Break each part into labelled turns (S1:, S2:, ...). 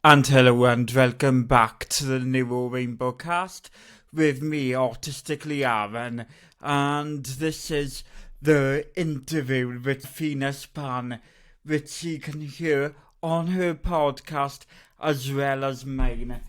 S1: And hello and welcome back to the New Rainbow Cast with me, Autisticly Aar, and this is the interview with Athina Spann, which you can hear on her podcast as well as mine,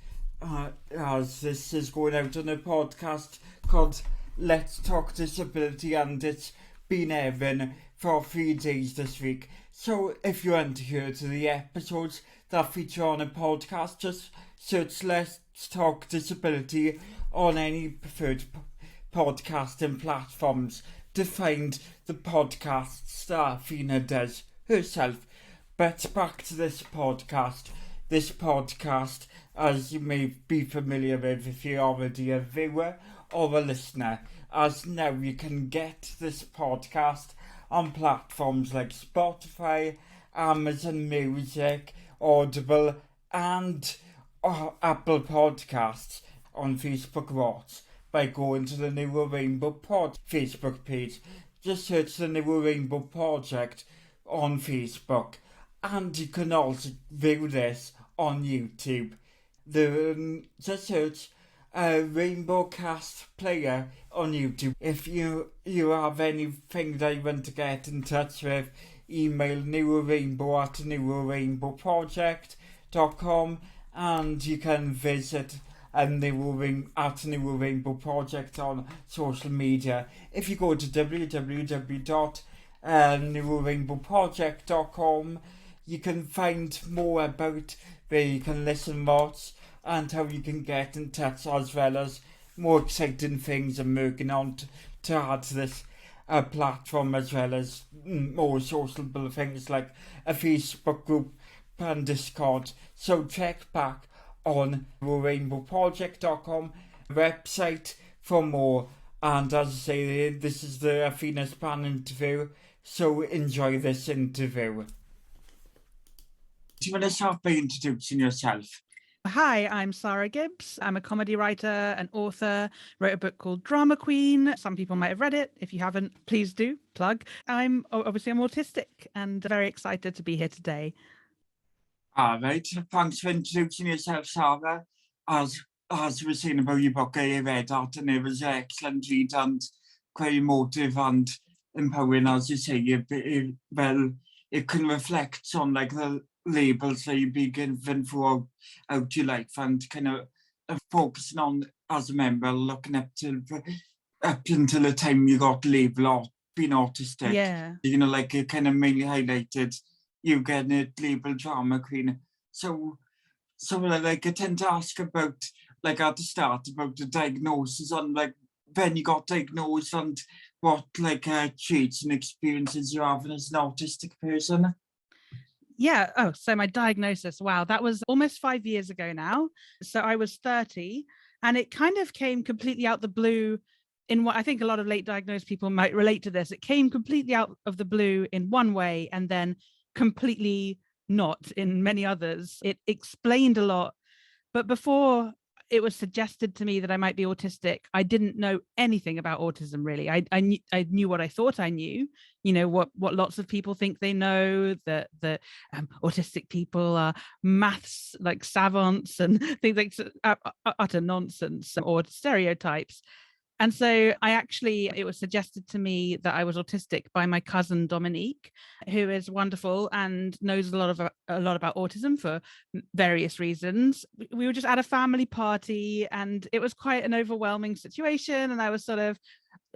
S1: as this is going out on a podcast called Let's Talk Disability, and it's been airing for 3 days this week. So if you want to hear to the episodes that feature on a podcast, just search Let's Talk Disability on any preferred podcasting platforms to find the podcasts that Athina does herself. But back to this podcast. This podcast, as you may be familiar with if you're already a viewer or a listener, as now you can get this podcast on platforms like Spotify, Amazon Music, Audible, and Apple Podcasts on Facebook Watch by going to the New Rainbow Pod Facebook page. Just search the New Rainbow Project on Facebook, and you can also view this on YouTube. Just search Rainbow Cast Player on YouTube. If you have anything that you want to get in touch with, email newrainbow@newrainbowproject.com, and you can visit New Rainbow Project on social media. If you go to www.newrainbowproject.com, you can find more about where you can listen, watch, and how you can get in touch, as well as more exciting things I'm working on to add to this platform, as well as more sociable things like a Facebook group and Discord. So check back on rainbowproject.com website for more. And as I say, this is the Athina Spann interview, so enjoy this interview. Do you want to start by introducing yourself?
S2: Hi, I'm Sarah Gibbs. I'm a comedy writer and author, wrote a book called Drama Queen. Some people might have read it. If you haven't, please do, plug. I'm autistic and very excited to be here today.
S1: All right, thanks for introducing yourself, Sarah. As we were saying about your book, I read that and it was an excellent read and quite emotive and empowering, as you say. It can reflect on like the labels that you've been given throughout your life, and kind of focusing on, as a member, looking up until the time you got labelled or being autistic.
S2: Yeah.
S1: You know, like it kind of mainly highlighted you getting it labelled drama queen. So like I tend to ask about, like at the start, about the diagnosis and like when you got diagnosed and what like traits and experiences you're having as an autistic person.
S2: Yeah. Oh, so my diagnosis. Wow. That was almost 5 years ago now. So I was 30 and it kind of came completely out the blue in what I think a lot of late diagnosed people might relate to this. It came completely out of the blue in one way and then completely not in many others. It explained a lot. But before it was suggested to me that I might be autistic, I didn't know anything about autism, really. I knew what I thought I knew, what lots of people think they know, that autistic people are maths like savants and things like utter nonsense or stereotypes. And so it was suggested to me that I was autistic by my cousin Dominique, who is wonderful and knows a lot about autism for various reasons. We were just at a family party and it was quite an overwhelming situation. And I was sort of,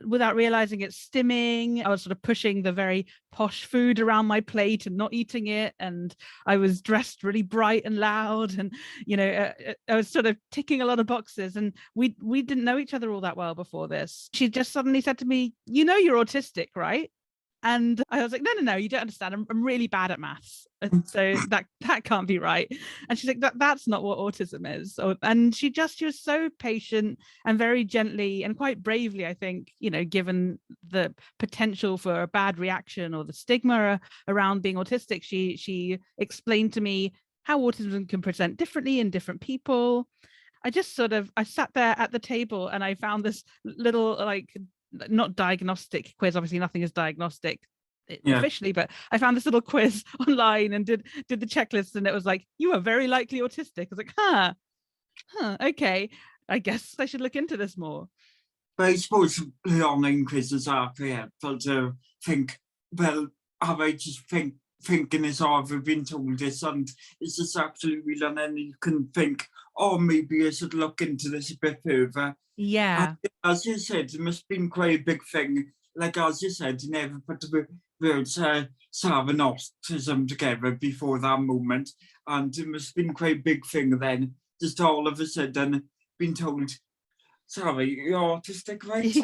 S2: without realizing it, stimming. I was sort of pushing the very posh food around my plate and not eating it. And I was dressed really bright and loud. And, I was sort of ticking a lot of boxes. And we didn't know each other all that well before this. She just suddenly said to me, you're autistic, right? And I was like, no, you don't understand. I'm really bad at maths. And so that can't be right. And she's like, that's not what autism is. And she was so patient and very gently and quite bravely, I think, given the potential for a bad reaction or the stigma around being autistic, she explained to me how autism can present differently in different people. I sat there at the table and I found this little, like, not diagnostic quiz, obviously nothing is diagnostic, officially, but I found this little quiz online and did the checklist, and it was like, you are very likely autistic. I was like, okay, I guess I should look into this more.
S1: But I suppose the online quizzes are very helpful to think, well, have I just thinking is, oh, I've been told this and is this actually real? And then you can think, oh, maybe I should look into this a bit further.
S2: Yeah.
S1: And as you said, it must have been quite a big thing. Like, as you said, you never put the words Sav and autism together before that moment. And it must have been quite a big thing then, just all of a sudden being told, sorry, you're autistic, right?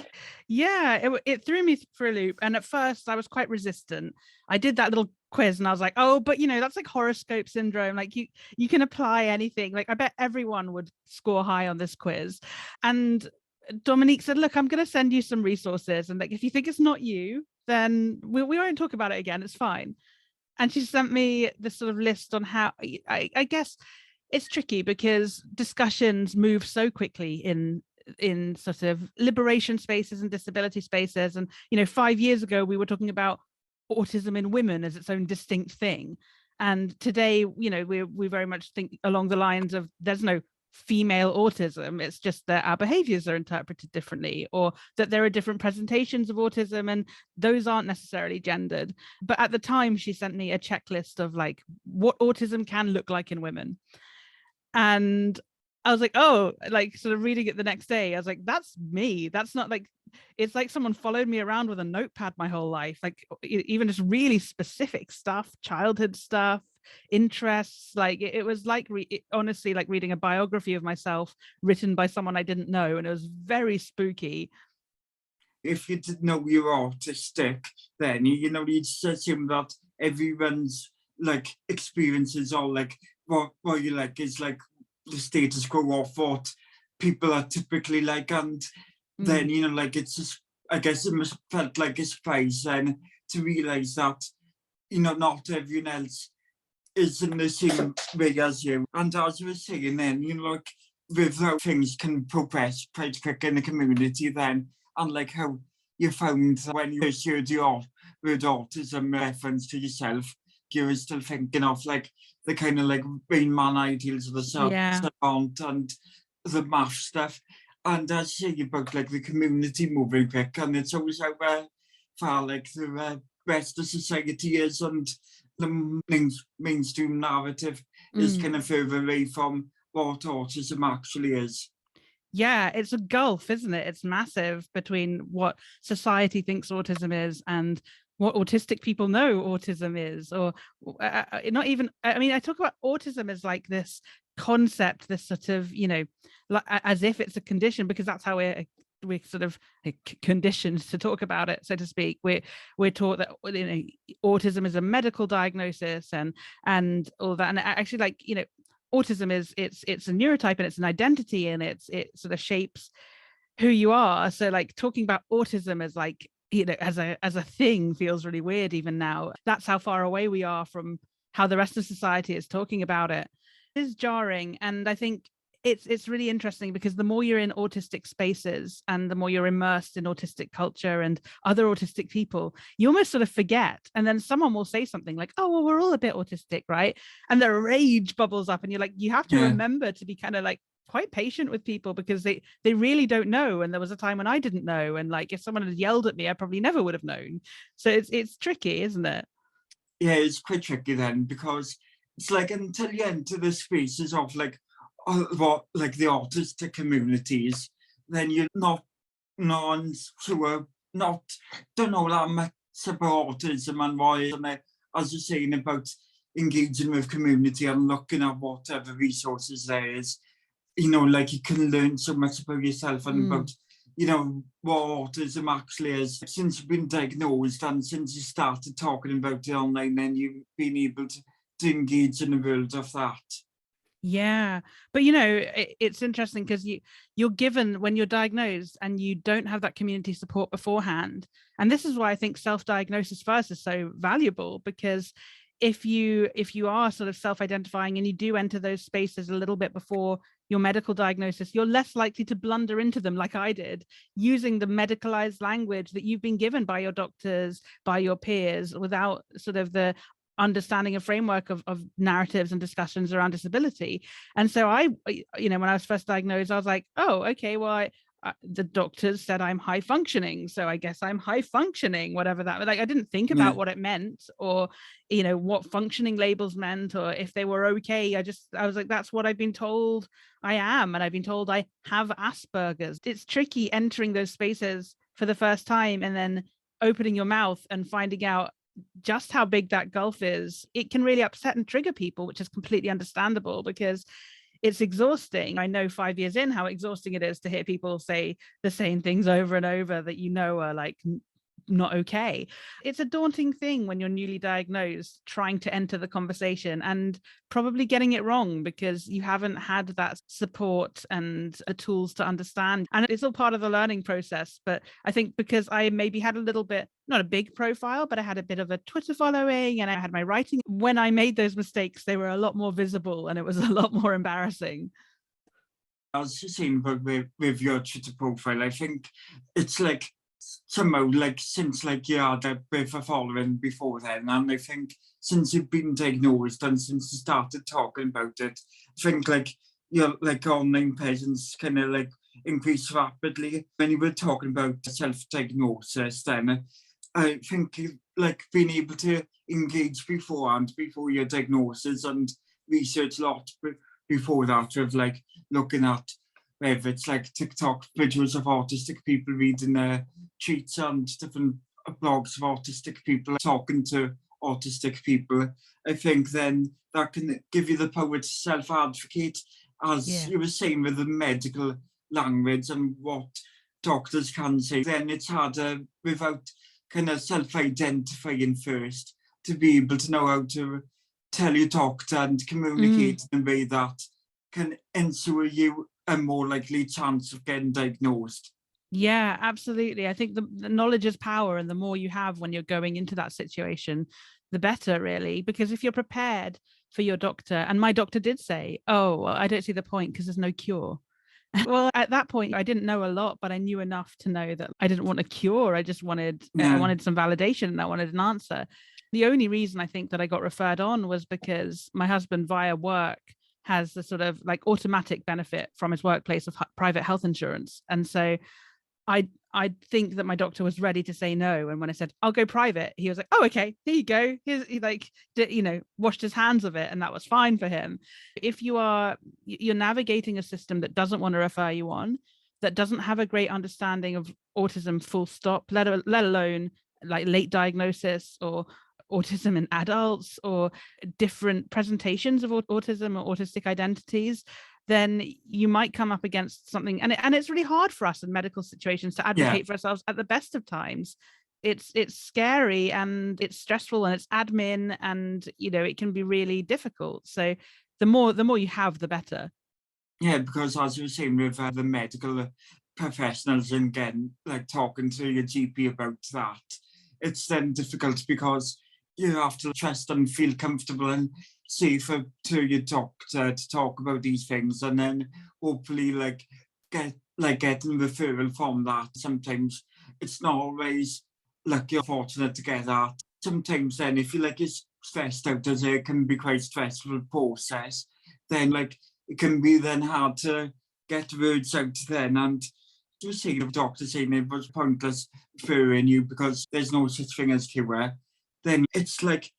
S2: Yeah, it threw me for a loop. And at first I was quite resistant. I did that little quiz and I was like, oh, but that's like horoscope syndrome. Like you can apply anything. Like I bet everyone would score high on this quiz. And Dominique said, look, I'm going to send you some resources. And like, if you think it's not you, then we won't talk about it again. It's fine. And she sent me this sort of list on how, I guess it's tricky because discussions move so quickly in sort of liberation spaces and disability spaces. And 5 years ago we were talking about autism in women as its own distinct thing, and today we very much think along the lines of there's no female autism. It's just that our behaviors are interpreted differently, or that there are different presentations of autism, and those aren't necessarily gendered. But at the time she sent me a checklist of like what autism can look like in women, and I was like, oh, like sort of reading it the next day, I was like, that's me. That's not like, it's like someone followed me around with a notepad my whole life, like even just really specific stuff, childhood stuff, interests. Like it was like honestly like reading a biography of myself written by someone I didn't know, and it was very spooky.
S1: If you didn't know you were autistic, then you just assume that everyone's like experiences or like what you like is like the status quo of what people are typically like, and then like it's just, I guess it must have felt like a surprise then to realize that not everyone else is in the same way as you. And as you were saying then, like with how things can progress quite quick in the community then, and like how you found when you first heard your word autism reference to yourself, you were still thinking of like the kind of like Rain Man ideals of the savant and the math stuff. And as you say about like the community moving quick, and it's always how far like the rest of society is, and the mainstream narrative is kind of further away from what autism actually is.
S2: Yeah, it's a gulf, isn't it? It's massive between what society thinks autism is and what autistic people know autism is, or not even, I mean, I talk about autism as like this concept, this sort of, like, as if it's a condition, because that's how we're sort of conditioned to talk about it, so to speak. We're taught that autism is a medical diagnosis and all that. And actually, like, autism is it's a neurotype and it's an identity, and it sort of shapes who you are. So like talking about autism as like, as a thing feels really weird even now. That's how far away we are from how the rest of society is talking about it. It is jarring. And I think it's really interesting because the more you're in autistic spaces and the more you're immersed in autistic culture and other autistic people, you almost sort of forget. And then someone will say something like, oh, well, we're all a bit autistic, right? And the rage bubbles up, and you're like, you have to remember to be kind of like quite patient with people, because they really don't know. And there was a time when I didn't know, and like if someone had yelled at me, I probably never would have known. So it's tricky, isn't it?
S1: Yeah, it's quite tricky then, because it's like until you enter the spaces of like what like the autistic communities, then you're not sure, not don't know that much about autism and why, and as you're saying about engaging with community and looking at whatever resources there is, like you can learn so much about yourself and about, what autism actually is. Since you've been diagnosed and since you started talking about it online, then you've been able to engage in the world of that.
S2: Yeah, but it's interesting because you're given, when you're diagnosed and you don't have that community support beforehand. And this is why I think self-diagnosis first is so valuable, because if you are sort of self-identifying and you do enter those spaces a little bit before your medical diagnosis, you're less likely to blunder into them like I did, using the medicalized language that you've been given by your doctors, by your peers, without sort of the understanding a framework of narratives and discussions around disability. And so when I was first diagnosed, I was like, oh, okay, well, the doctors said I'm high functioning, so I guess I'm high functioning, whatever that, like, I didn't think about what it meant, or what functioning labels meant, or if they were okay. I was like, that's what I've been told I am, and I've been told I have Asperger's. It's tricky entering those spaces for the first time and then opening your mouth and finding out just how big that gulf is. It can really upset and trigger people, which is completely understandable, because it's exhausting. I know 5 years in how exhausting it is to hear people say the same things over and over that are like not okay. It's a daunting thing when you're newly diagnosed, trying to enter the conversation and probably getting it wrong because you haven't had that support and the tools to understand. And it's all part of the learning process. But I think because I maybe had a little bit, not a big profile, but I had a bit of a Twitter following and I had my writing, when I made those mistakes, they were a lot more visible and it was a lot more embarrassing.
S1: I was just saying, but with your Twitter profile, I think it's like somehow like since like you had a bit of a following before then, and I think since you've been diagnosed and since you started talking about it, I think like your like online presence kind of like increased rapidly. When you were talking about self-diagnosis, then I think like being able to engage beforehand, before your diagnosis, and research a lot before that, of like looking at whether it's like TikTok videos of autistic people reading tweets and different blogs of autistic people talking to autistic people. I think then that can give you the power to self-advocate, as you were saying, with the medical language and what doctors can say. Then it's harder without kind of self-identifying first to be able to know how to tell your doctor and communicate in a way that can ensure you a more likely chance of getting diagnosed.
S2: Yeah, absolutely. I think the knowledge is power, and the more you have when you're going into that situation, the better, really. Because if you're prepared for your doctor, and my doctor did say, oh, well, I don't see the point because there's no cure. Well, at that point, I didn't know a lot, but I knew enough to know that I didn't want a cure. I just wanted, I wanted some validation, and I wanted an answer. The only reason I think that I got referred on was because my husband, via work, has the sort of like automatic benefit from his workplace of private health insurance. And so I think that my doctor was ready to say no. And when I said, I'll go private, he was like, oh, okay, here you go. He like, washed his hands of it. And that was fine for him. If you're navigating a system that doesn't want to refer you on, that doesn't have a great understanding of autism full stop, let alone like late diagnosis or autism in adults or different presentations of autism or autistic identities, then you might come up against something. And it's really hard for us in medical situations to advocate for ourselves at the best of times. It's scary and it's stressful and it's admin, and it can be really difficult. So the more you have, the better.
S1: Yeah, because as you were saying with the medical professionals, and again, like talking to your GP about that, it's then difficult because you have to trust and feel comfortable and safe to your doctor to talk about these things, and then hopefully getting referral from that. Sometimes it's not always lucky or fortunate to get that. Sometimes then if you like you're stressed out, as it can be quite stressful process, then like it can be then hard to get words out then. And to see the doctor saying it was pointless referring you because there's no such thing as cure, then it's like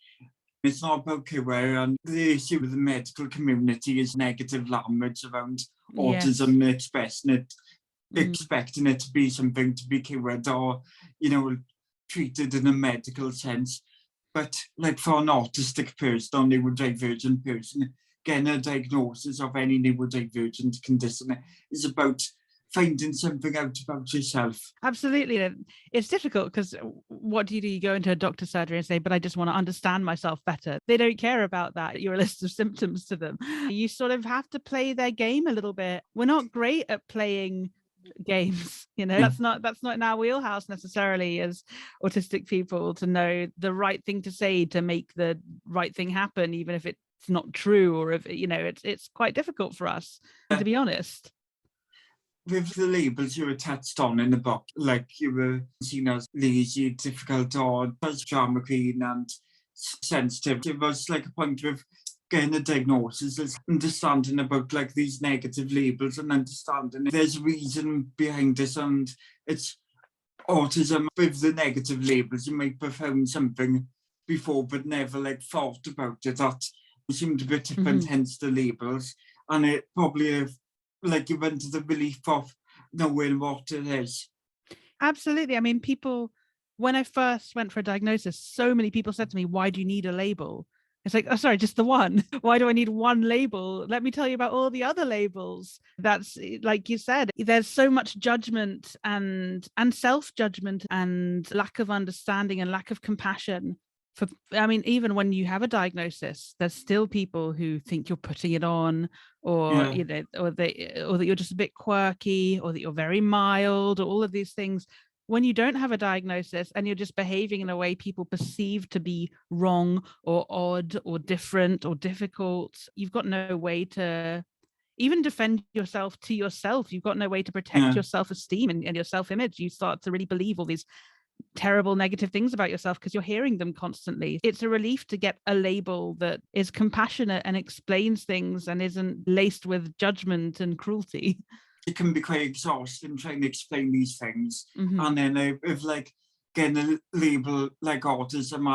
S1: it's not about cure. And the issue with the medical community is negative language around autism, expecting it to be something to be cured or treated in a medical sense. But like for an autistic person or neurodivergent person, getting a diagnosis of any neurodivergent condition is about finding something out about yourself.
S2: Absolutely. It's difficult because what do? You go into a doctor's surgery and say, but I just want to understand myself better. They don't care about that. Your list of symptoms to them. You sort of have to play their game a little bit. We're not great at playing games, that's not in our wheelhouse necessarily as autistic people, to know the right thing to say to make the right thing happen, even if it it's not true, or if, you know, it's quite difficult for us, to be honest.
S1: With the labels you were touched on in the book, like you were seen as lazy, difficult, or as drama queen and sensitive, it was like a point of getting a diagnosis is understanding about like these negative labels and understanding there's a reason behind this, and it's autism. With the negative labels, you might have found something before but never like thought about it. That seemed a bit different, hence the labels, and it probably like you went to the relief of knowing what it is.
S2: Absolutely. I mean, people, when I first went for a diagnosis, so many people said to me, why do you need a label? It's like, oh, sorry, just the one. Why do I need one label? Let me tell you about all the other labels. That's, like you said, there's so much judgment and self-judgment and lack of understanding and lack of compassion. I mean, even when you have a diagnosis, there's still people who think you're putting it on, or you know, or that you're just a bit quirky, or that you're very mild, or all of these things. When you don't have a diagnosis and you're just behaving in a way people perceive to be wrong or odd or different or difficult, you've got no way to even defend yourself to yourself. You've got no way to protect your self-esteem and your self-image. You start to really believe all these terrible negative things about yourself because you're hearing them constantly. It's a relief to get a label that is compassionate and explains things and isn't laced with judgment and cruelty.
S1: It can be quite exhausting trying to explain these things. And then if like getting a label like autism,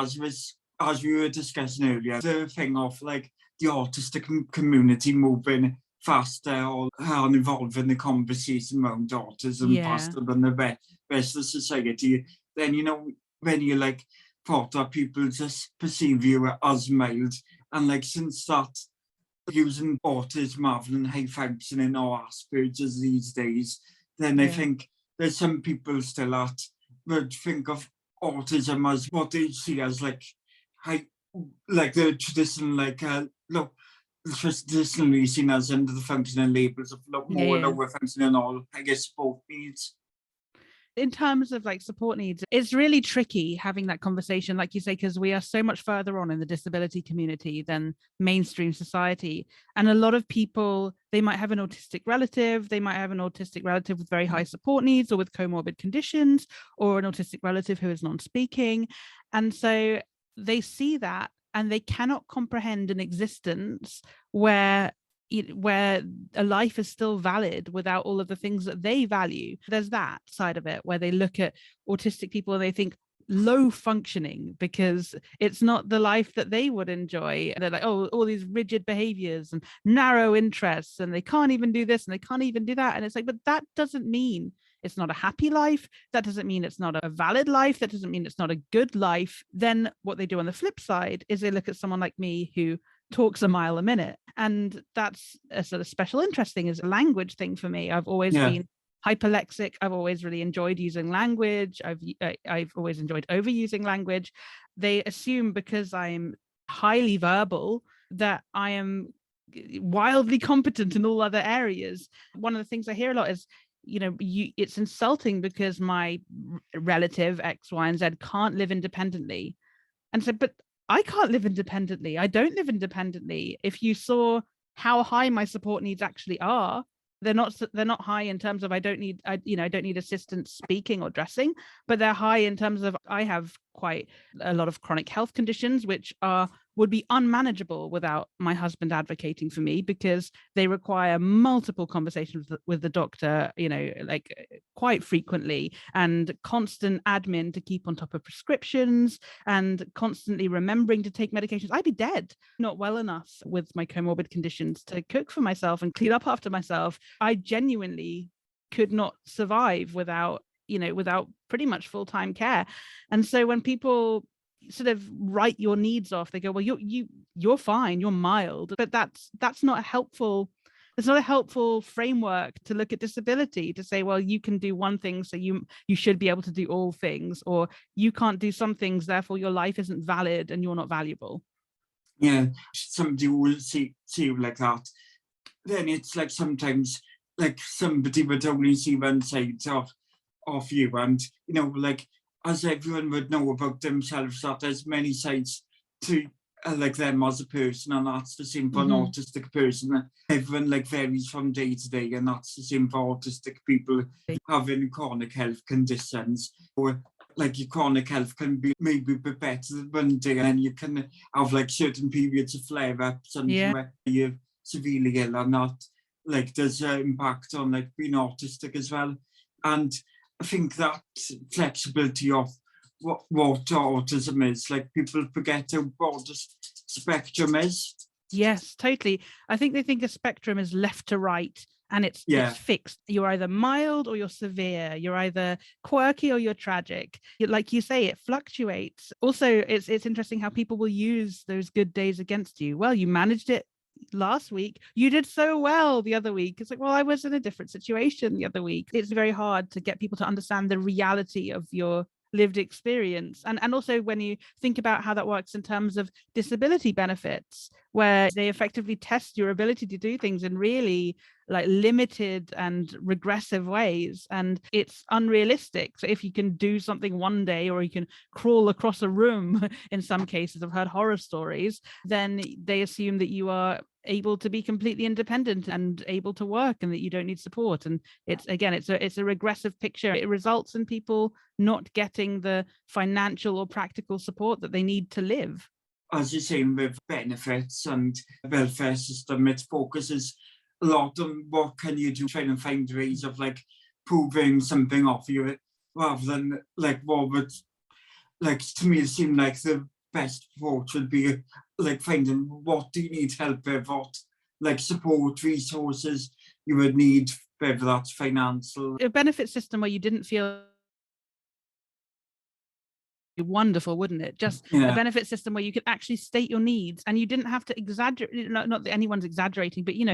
S1: as we were discussing earlier, the thing of like the autistic community moving faster or involving the conversation around autism faster than the rest of society, then, you know, when you like thought that people just perceive you as mild, and like since that using autism rather than high functioning or Asperger's these days, then I think there's some people still that would think of autism as what they see as like high, like the traditional, like traditionally seen as under the functioning labels of more lower functioning, all I guess both needs.
S2: In terms of like support needs, it's really tricky having that conversation, like you say, because we are so much further on in the disability community than mainstream society. And a lot of people, they might have an autistic relative, with very high support needs or with comorbid conditions, or an autistic relative who is non-speaking. And so they see that and they cannot comprehend an existence where a life is still valid without all of the things that they value. There's that side of it where they look at autistic people and they think low functioning because it's not the life that they would enjoy. They're like, oh, all these rigid behaviors and narrow interests, and they can't even do this and they can't even do that. And it's like, but that doesn't mean it's not a happy life. That doesn't mean it's not a valid life. That doesn't mean it's not a good life. Then what they do on the flip side is they look at someone like me who talks a mile a minute. And that's a sort of special interest thing, is a language thing for me. I've always been hyperlexic. I've always really enjoyed using language. I've always enjoyed overusing language. They assume because I'm highly verbal that I am wildly competent in all other areas. One of the things I hear a lot is, it's insulting because my relative X, Y, and Z can't live independently. And so, but I can't live independently. I don't live independently. If you saw how high my support needs actually are, they're not high in terms of I don't need assistance speaking or dressing, but they're high in terms of I have quite a lot of chronic health conditions which would be unmanageable without my husband advocating for me, because they require multiple conversations with the doctor, like quite frequently, and constant admin to keep on top of prescriptions and constantly remembering to take medications. I'd be dead, not well enough with my comorbid conditions to cook for myself and clean up after myself. I genuinely could not survive without pretty much full-time care. And so when people sort of write your needs off, they go, well, you're fine, you're mild, but that's not a helpful framework to look at disability, to say, well, you can do one thing, so you should be able to do all things, or you can't do some things, therefore your life isn't valid and you're not valuable.
S1: Yeah, somebody will see you like that. Then it's like sometimes like somebody would only see one side of you, and like as everyone would know about themselves, that there's many sides to like them as a person, and that's the same for an
S2: Mhm.
S1: autistic person. Everyone like varies from day to day, and that's the same for autistic people having chronic health conditions. Or like your chronic health can be maybe a bit better than one day, and then you can have like certain periods of flare-ups and
S2: Yeah.
S1: where you're severely ill, and that like does impact on like being autistic as well. And I think that flexibility of what autism is, like people forget how broad the spectrum is.
S2: Yes, totally. I think they think a spectrum is left to right and it's fixed. You're either mild or you're severe. You're either quirky or you're tragic. Like you say, it fluctuates. Also, it's interesting how people will use those good days against you. Well, you managed it last week. You did so well the other week. It's like, well, I was in a different situation the other week. It's very hard to get people to understand the reality of your lived experience. And also when you think about how that works in terms of disability benefits, where they effectively test your ability to do things in really like limited and regressive ways, and it's unrealistic. So if you can do something one day, or you can crawl across a room in some cases, I've heard horror stories, then they assume that you are able to be completely independent and able to work and that you don't need support. And it's again, it's a regressive picture. It results in people not getting the financial or practical support that they need to live.
S1: As you're saying, with benefits and welfare system, it focuses a lot on what can you do, trying to find ways of like proving something off you, rather than like what would, like to me it seemed like the best approach would be like finding what do you need help with, what like support resources you would need, whether that's financial.
S2: A benefit system where you didn't feel wonderful, wouldn't it? Just a benefit system where you could actually state your needs and you didn't have to exaggerate. Not that anyone's exaggerating, but you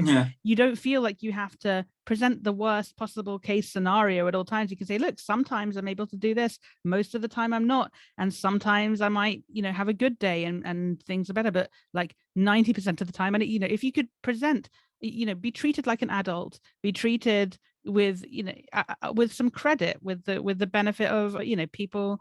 S2: don't feel like you have to present the worst possible case scenario at all times. You can say, look, sometimes I'm able to do this, most of the time I'm not, and sometimes I might have a good day and things are better, but like 90% of the time. And if you could present, be treated like an adult, be treated with with some credit, with the benefit of people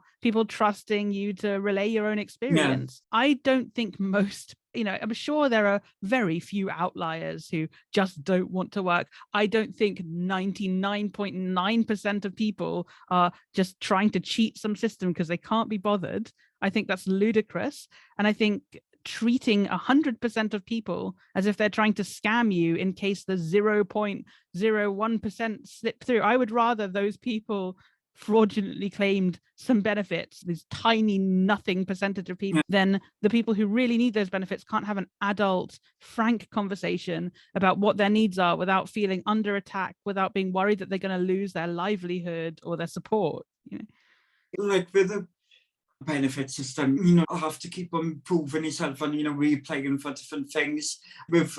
S2: trusting you to relay your own experience. I don't think most, I'm sure there are very few outliers who just don't want to work. I don't think 99.9% of people are just trying to cheat some system because they can't be bothered. I think that's ludicrous. And I think treating 100% of people as if they're trying to scam you in case the 0.01% slip through. I would rather those people fraudulently claimed some benefits, this tiny nothing percentage of people, than the people who really need those benefits can't have an adult, frank conversation about what their needs are without feeling under attack, without being worried that they're going to lose their livelihood or their support.
S1: Like with a benefit system, I have to keep on proving yourself and, reapplying for different things. With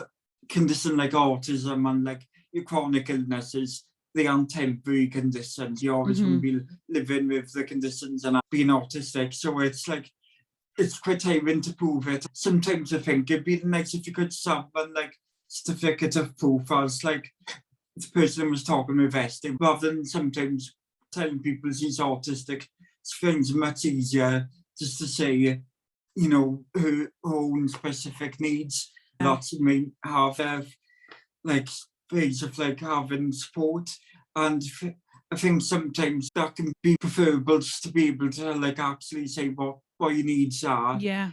S1: condition like autism and like your chronic illnesses, they aren't temporary conditions. You always going to be living with the conditions and being autistic. So it's like, it's quite tiring to prove it. Sometimes I think it'd be nice if you could have one like certificate of proof as like the person was talking with Esther, rather than sometimes telling people she's autistic. Things much easier just to say, her own specific needs. That may have like ways of like having support, and I think sometimes that can be preferable just to be able to like actually say what your needs are.
S2: Yeah.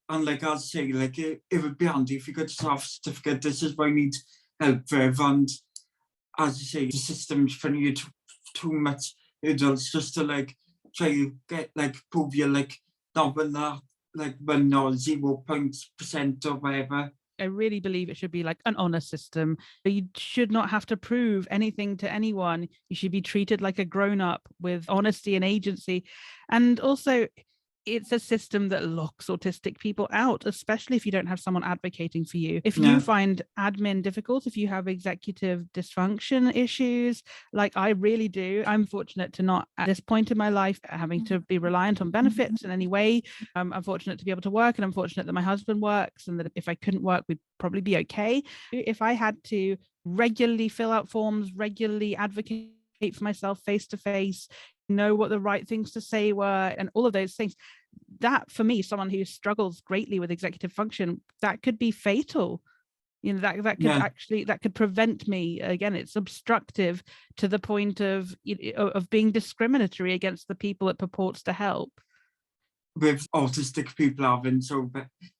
S1: And like I say, like it would be handy if you could just have a certificate. This is what I need help with, and as you say, the system's putting you too much adults just to like try to get like prove you like not when that like 1 or 0% or whatever.
S2: I really believe it should be like an honor system. You should not have to prove anything to anyone. You should be treated like a grown-up with honesty and agency. And also, it's a system that locks autistic people out, especially if you don't have someone advocating for you. If you find admin difficult, if you have executive dysfunction issues, like I really do, I'm fortunate to not at this point in my life having to be reliant on benefits in any way. I'm fortunate to be able to work, and I'm fortunate that my husband works, and that if I couldn't work, we'd probably be okay. If I had to regularly fill out forms, regularly advocate for myself face to face, know what the right things to say were, and all of those things. That, for me, someone who struggles greatly with executive function, that could be fatal. That could prevent me. Again, it's obstructive to the point of being discriminatory against the people it purports to help.
S1: With autistic people having so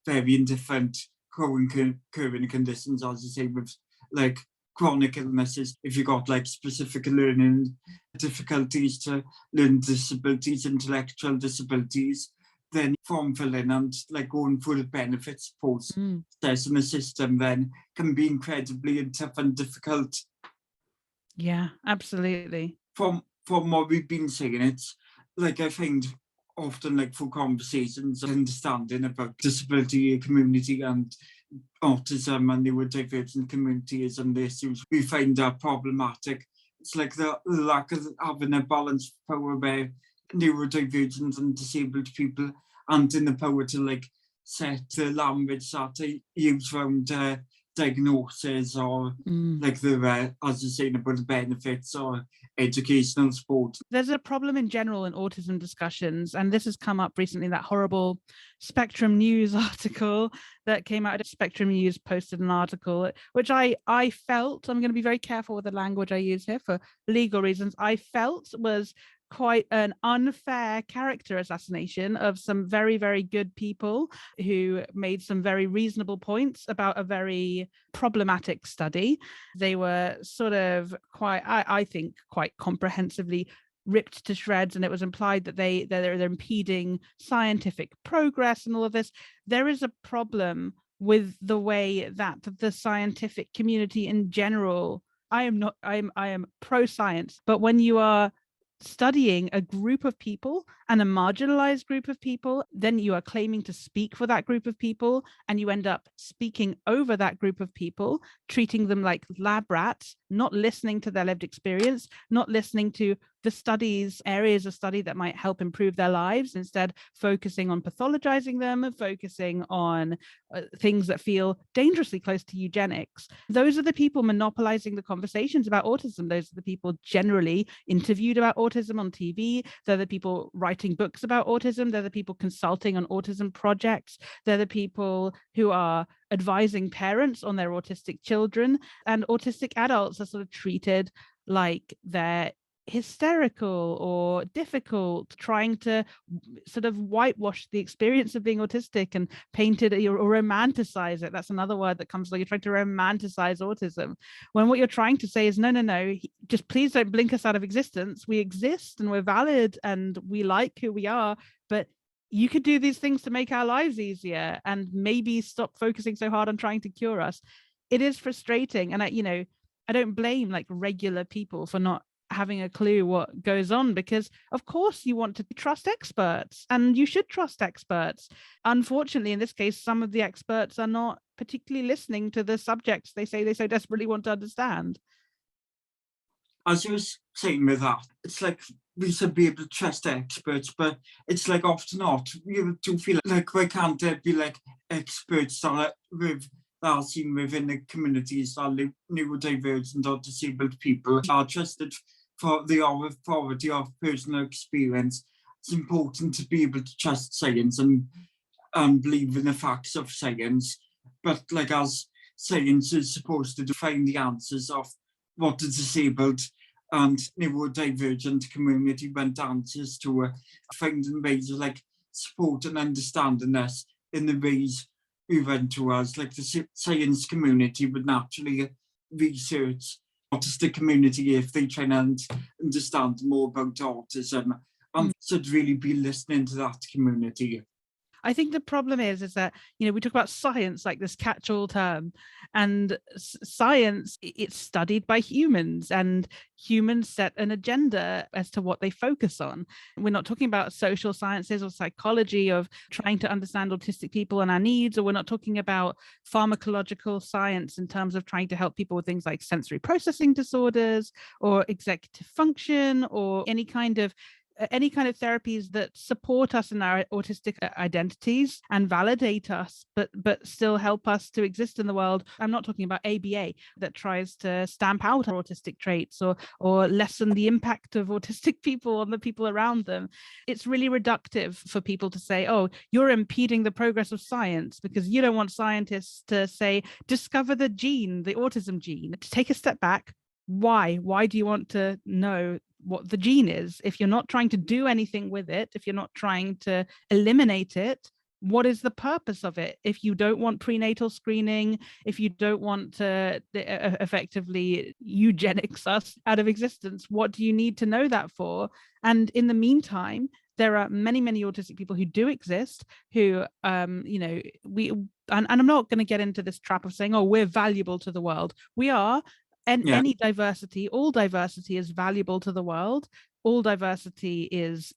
S1: very different current conditions, as you say, with like chronic illnesses, if you got like specific learning difficulties to learn disabilities, intellectual disabilities, then form filling and like going through the benefits process in the system then can be incredibly tough and difficult.
S2: Yeah, absolutely.
S1: From what we've been saying, it's like I find often like for conversations understanding about disability community and autism and neurodivergent communities and the issues we find are problematic. It's like the lack of having a balanced power where neurodivergent and disabled people aren't in the power to like set the language that they use around diagnosis or like the as you're saying about the benefits or educational support.
S2: There's a problem in general in autism discussions, and this has come up recently. That horrible Spectrum News article that came out. Spectrum News posted an article which I felt, I'm going to be very careful with the language I use here for legal reasons, I felt was quite an unfair character assassination of some very, very good people who made some very reasonable points about a very problematic study. They were sort of quite, I think, quite comprehensively ripped to shreds, and it was implied that they're impeding scientific progress and all of this. There is a problem with the way that the scientific community in general, I am pro science, but when you are studying a group of people and a marginalized group of people, then you are claiming to speak for that group of people, and you end up speaking over that group of people, treating them like lab rats, not listening to their lived experience, not listening to the studies, areas of study that might help improve their lives, instead focusing on pathologizing them, focusing on things that feel dangerously close to eugenics. Those are the people monopolizing the conversations about autism. Those are the people generally interviewed about autism on TV. They're the people writing books about autism. They're the people consulting on autism projects. They're the people who are advising parents on their autistic children. And autistic adults are sort of treated like they're hysterical or difficult, trying to sort of whitewash the experience of being autistic and paint it or romanticize it. That's another word that comes, like you're trying to romanticize autism, when what you're trying to say is no, just please don't blink us out of existence. We exist and we're valid and we like who we are, but you could do these things to make our lives easier and maybe stop focusing so hard on trying to cure us. It is frustrating, and I don't blame like regular people for not having a clue what goes on, because of course you want to trust experts and you should trust experts. Unfortunately, in this case, some of the experts are not particularly listening to the subjects they say they so desperately want to understand.
S1: As you were saying with that, it's like we should be able to trust experts, but it's like often not. You do feel like why can't there be like experts that are seen within the communities that are neurodivergent or disabled people are trusted for the authority of personal experience. It's important to be able to trust science and believe in the facts of science, but like as science is supposed to find the answers of what the disabled and neurodivergent community want answers to, finding ways of like support and understanding us in the ways we went to us. Like the science community would naturally research autistic community if they try and understand more about autism, and should really be listening to that community.
S2: I think the problem is that, we talk about science like this catch-all term, and science, it's studied by humans, and humans set an agenda as to what they focus on. We're not talking about social sciences or psychology of trying to understand autistic people and our needs, or we're not talking about pharmacological science in terms of trying to help people with things like sensory processing disorders or executive function or any kind of any kind of therapies that support us in our autistic identities and validate us, but still help us to exist in the world. I'm not talking about ABA that tries to stamp out our autistic traits or lessen the impact of autistic people on the people around them. It's really reductive for people to say, oh, you're impeding the progress of science because you don't want scientists to say, discover the gene, the autism gene. To take a step back, why do you want to know what the gene is? If you're not trying to do anything with it, if you're not trying to eliminate it, what is the purpose of it? If you don't want prenatal screening, if you don't want to effectively eugenics us out of existence, what do you need to know that for? And in the meantime, there are many autistic people who do exist, who and I'm not going to get into this trap of saying, oh, we're valuable to the world. We are. And any diversity, all diversity is valuable to the world. All diversity is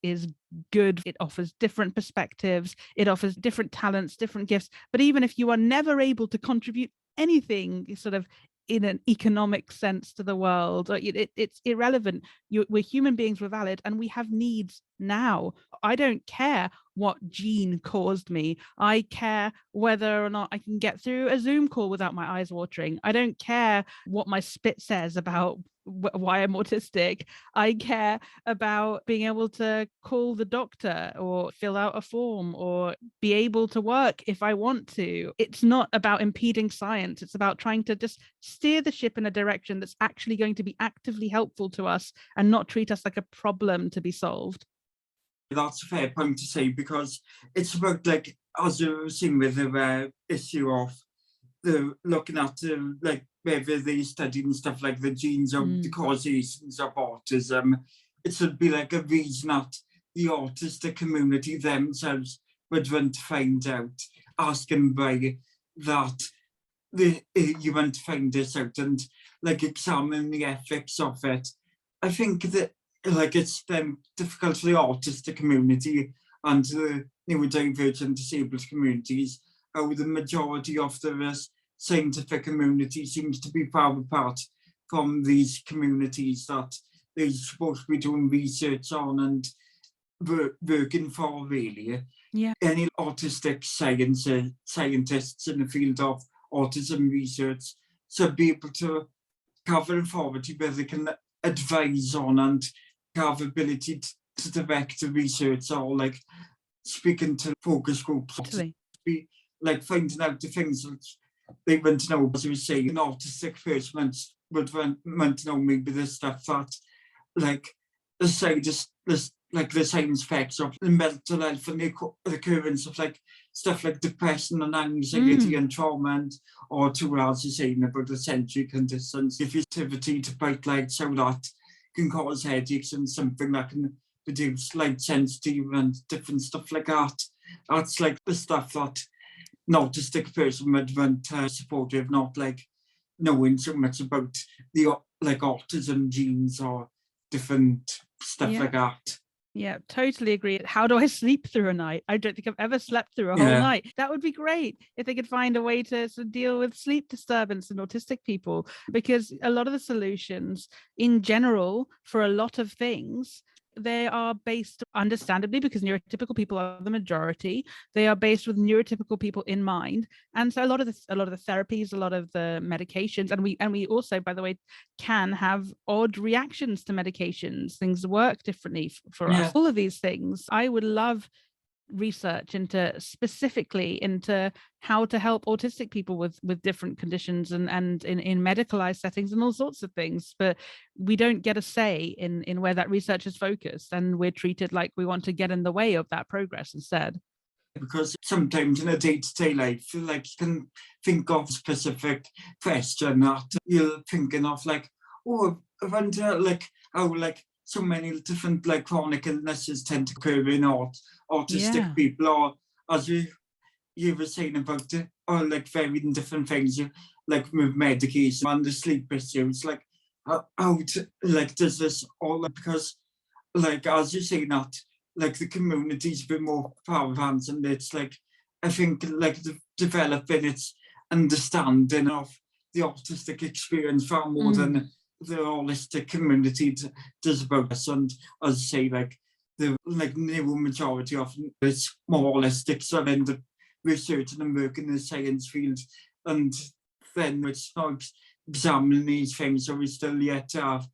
S2: good. It offers different perspectives. It offers different talents, different gifts. But even if you are never able to contribute anything sort of in an economic sense to the world, it's irrelevant. We're human beings, we're valid, and we have needs now. I don't care what gene caused me. I care whether or not I can get through a Zoom call without my eyes watering. I don't care what my spit says about why I'm autistic. I care about being able to call the doctor or fill out a form or be able to work if I want to. It's not about impeding science. It's about trying to just steer the ship in a direction that's actually going to be actively helpful to us and not treat us like a problem to be solved.
S1: That's a fair point to say, because it's about, like, as you were saying with the issue of the looking at like whether they studied and stuff like the genes or the causations of autism, it should be like a reason that the autistic community themselves would want to find out, asking by that you want to find this out and like examine the ethics of it. I think that like it's difficult for the autistic community and the neurodivergent disabled communities, how the majority of the scientific community seems to be far apart from these communities that they're supposed to be doing research on and working for, really.
S2: Yeah.
S1: Any autistic scientists in the field of autism research should be able to have an authority where they can advise on and have ability to direct the research, or like speaking to focus groups, be like finding out the things that they want to know. As you say, an autistic person would want to know maybe the stuff that, like, the science facts of the mental health and the occurrence of like stuff like depression and anxiety and trauma, or to, as you say, about the sensory conditions, if activity to bright lights, how that can cause headaches, and something that can produce light sensitive and different stuff like that. That's like the stuff that an autistic person would want support with, not like knowing so much about the like autism genes or different stuff like that.
S2: Yeah, totally agree. How do I sleep through a night? I don't think I've ever slept through a whole night. That would be great if they could find a way to sort of deal with sleep disturbance in autistic people, because a lot of the solutions in general for a lot of things, they are based, understandably, because neurotypical people are the majority, they are based with neurotypical people in mind. And so a lot of the therapies, a lot of the medications, and we also, by the way, can have odd reactions to medications. Things work differently for us. All of these things, I would love research specifically into how to help autistic people with different conditions and in medicalized settings and all sorts of things. But we don't get a say in where that research is focused, and we're treated like we want to get in the way of that progress instead.
S1: Because sometimes in a day-to-day life, like, you can think of a specific question that you're thinking of, like, oh, I wonder, like, how, like, so many different, like, chronic illnesses tend to occur in autistic people, or as you were saying about it, or like varying different things, like with medication and the sleep issues, like, how does this all, like, because, like, as you say that, like, the community's a bit more power advanced, and it's like, I think, like, developing its understanding of the autistic experience far more than the holistic community does about us. And as I say, like, the like new majority of it's more holistic, so end up researching and working in the science field, and then it's not examining these things, so we still yet to have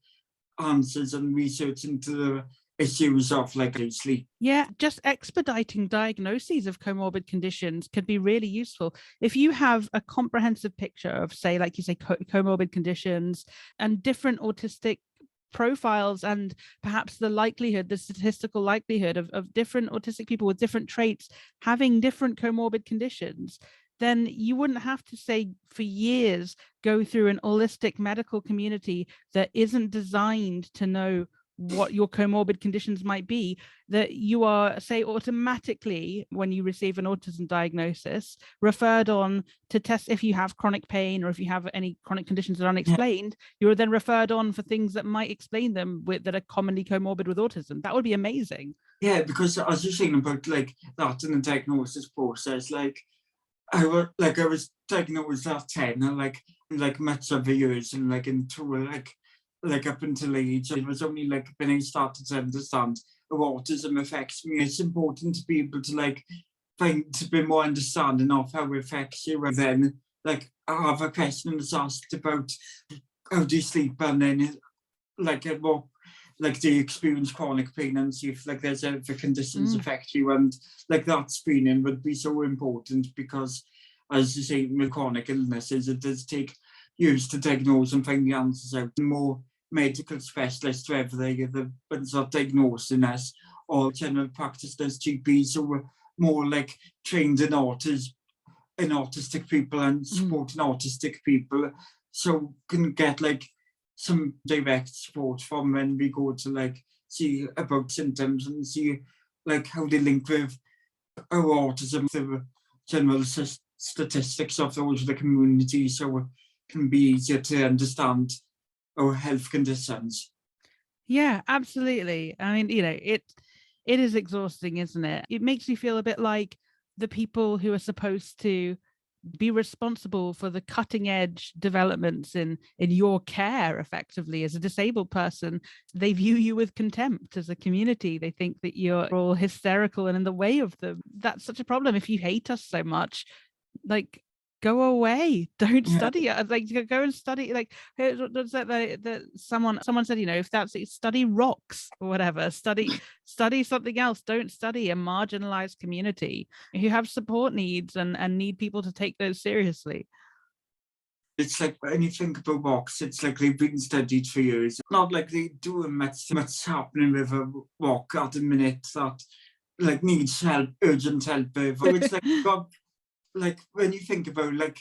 S1: answers and research into the issues of like sleep.
S2: Yeah, just expediting diagnoses of comorbid conditions could be really useful. If you have a comprehensive picture of, say, like you say, comorbid conditions and different autistic profiles, and perhaps the statistical likelihood of different autistic people with different traits having different comorbid conditions, then you wouldn't have to, say, for years, go through an holistic medical community that isn't designed to know what your comorbid conditions might be, that you are, say, automatically, when you receive an autism diagnosis, referred on to test if you have chronic pain or if you have any chronic conditions that are unexplained. You're then referred on for things that might explain them that are commonly comorbid with autism. That would be amazing.
S1: Yeah, because as you're saying about like that in the diagnosis process, like I was diagnosed at 10, and like much of the years, and like into like up until age, it was only like when I started to understand how autism affects me. It's important to be able to like find a bit more understanding of how it affects you, and then like I have a question that's asked about how do you sleep, and then like what like do you experience chronic pain, and see if like there's other conditions affect you, and like that screening would be so important, because as you say with chronic illnesses, it does take years to diagnose and find the answers out. More medical specialists, whether they're the ones that diagnosing us or general practitioners, GPs who were more like trained in autistic people and supporting autistic people, so can get like some direct support from when we go to like see about symptoms and see like how they link with our autism, the general statistics of those of the community, so it can be easier to understand our health conditions.
S2: Yeah, absolutely. I mean, it is exhausting, isn't it? It makes you feel a bit like the people who are supposed to be responsible for the cutting edge developments in your care, effectively, as a disabled person. They view you with contempt as a community. They think that you're all hysterical and in the way of them. That's such a problem. If you hate us so much, like, go away, don't study it, like go and study, like that someone said, if that's it, study rocks or whatever, study something else. Don't study a marginalized community who have support needs and need people to take those seriously.
S1: It's like when you think about rocks, it's like they've been studied for years. Not like they do much happening with a rock at the minute that like needs help, urgent help. It's like God, like when you think about like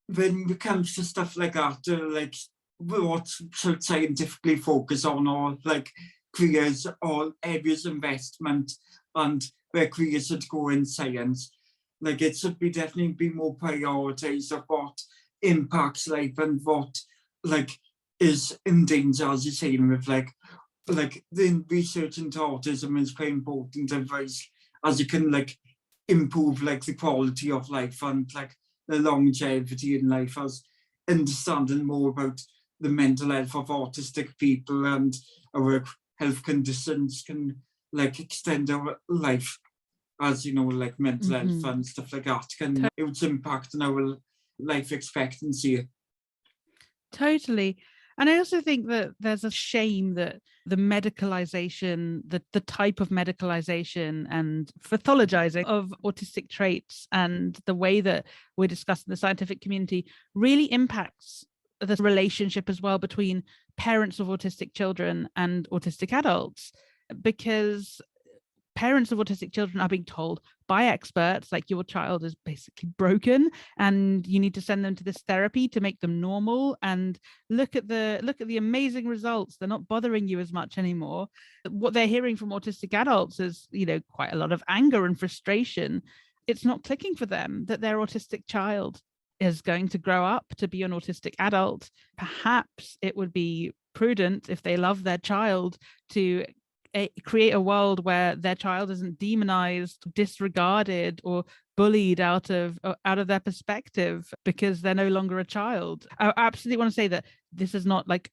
S1: when it comes to stuff like that, like what should scientifically focus on, or like careers or areas of investment, and where careers should go in science. Like it should be definitely be more prioritized of what impacts life and what like is in danger, as you're saying, with like the research into autism is quite important advice, as you can like improve like the quality of life and like the longevity in life, as understanding more about the mental health of autistic people and our health conditions can like extend our life, as like mental health and stuff like that can its impact on our life expectancy.
S2: Totally. And I also think that there's a shame that the medicalization, the type of medicalization and pathologizing of autistic traits and the way that we're discussed in the scientific community really impacts the relationship as well between parents of autistic children and autistic adults, because parents of autistic children are being told by experts, like, your child is basically broken and you need to send them to this therapy to make them normal, and look at the amazing results, they're not bothering you as much anymore. What they're hearing from autistic adults is quite a lot of anger and frustration. It's not clicking for them that their autistic child is going to grow up to be an autistic adult. Perhaps it would be prudent, if they love their child, to create a world where their child isn't demonized, disregarded, or bullied out of their perspective because they're no longer a child. I absolutely want to say that this is not like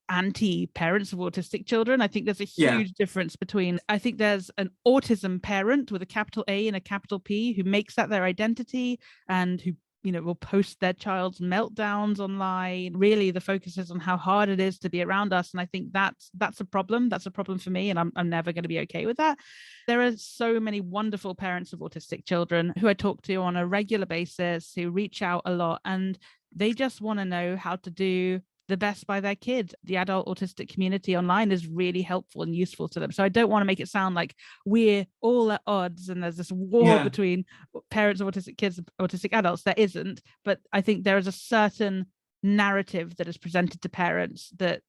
S2: anti-parents of autistic children. I think there's a
S1: Yeah.
S2: huge difference between, I think there's an autism parent with a capital A and a capital P who makes that their identity and who, you know, will post their child's meltdowns online. Really, the focus is on how hard it is to be around us. And I think that's a problem. That's a problem for me. And I'm never going to be okay with that. There are so many wonderful parents of autistic children who I talk to on a regular basis, who reach out a lot, and they just want to know how to do the best by their kid. The adult autistic community online is really helpful and useful to them. So I don't want to make it sound like we're all at odds and there's this war between parents of autistic kids and autistic adults. There isn't, but I think there is a certain narrative that is presented to parents that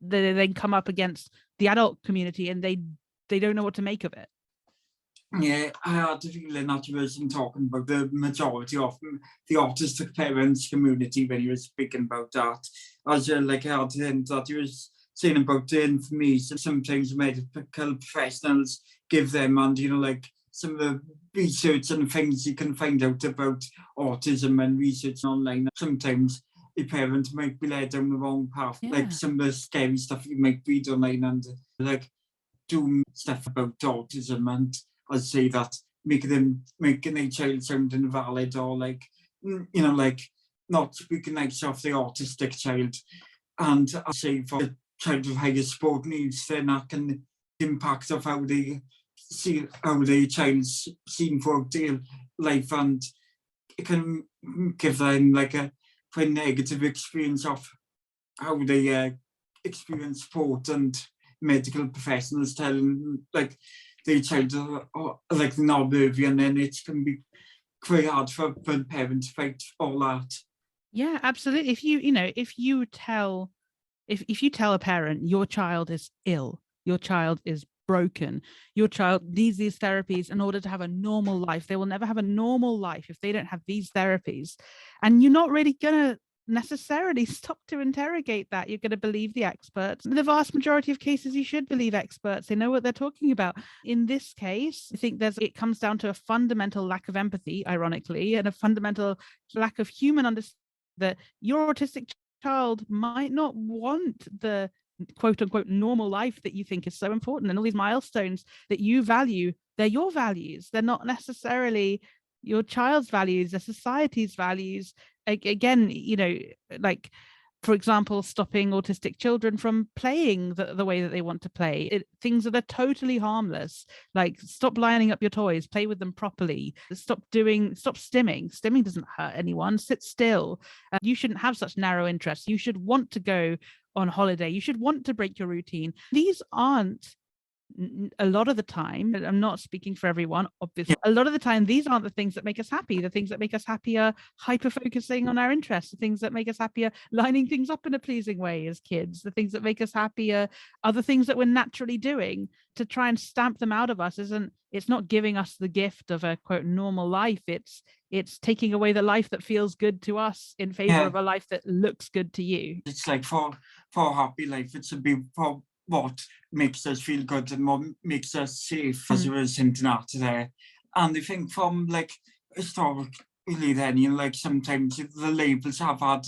S2: they then come up against the adult community and they don't know what to make of it.
S1: Yeah, I had a feeling that you were talking about the majority of the autistic parents community when you were speaking about that. As like I had that you were saying about the information sometimes medical professionals give them, and you know, like some of the research and things you can find out about autism and research online. Sometimes a parent might be led down the wrong path, like some of the scary stuff you might read online and like do stuff about autism and I say that making a child sound invalid or like, you know, like not speaking nice of the autistic child. And I say for a child with higher support needs, then that can impact of how they see how the child's seen throughout their life, and it can give them like a quite negative experience of how they experience support and medical professionals telling like the child like not worthy, and then it can be quite hard for the parent to fight all that.
S2: Yeah, absolutely. If you tell a parent your child is ill, your child is broken, your child needs these therapies in order to have a normal life, they will never have a normal life if they don't have these therapies, and you're not really gonna necessarily stop to interrogate that. You're going to believe the experts. In the vast majority of cases, you should believe experts. They know what they're talking about. In this case, I think it comes down to a fundamental lack of empathy, ironically, and a fundamental lack of human understanding that your autistic child might not want the quote unquote normal life that you think is so important, and all these milestones that you value, they're your values. They're not necessarily your child's values, they're society's values. Again, you know, like for example, stopping autistic children from playing the way that they want to play, things that are totally harmless, like stop lining up your toys, play with them properly, stop stimming. Stimming doesn't hurt anyone. Sit still. You shouldn't have such narrow interests. You should want to go on holiday. You should want to break your routine. These aren't, a lot of the time, I'm not speaking for everyone, obviously, a lot of the time, these aren't the things that make us happy. The things that make us happy are hyper-focusing on our interests. The things that make us happy are lining things up in a pleasing way as kids. The things that make us happy are the things that we're naturally doing. To try and stamp them out of us it's not giving us the gift of a quote normal life. It's taking away the life that feels good to us in favor of a life that looks good to you.
S1: It's like for a happy life, it should be for what makes us feel good and what makes us safe, as you were hinting at there. And I think from like historically then, you know, like sometimes the labels have had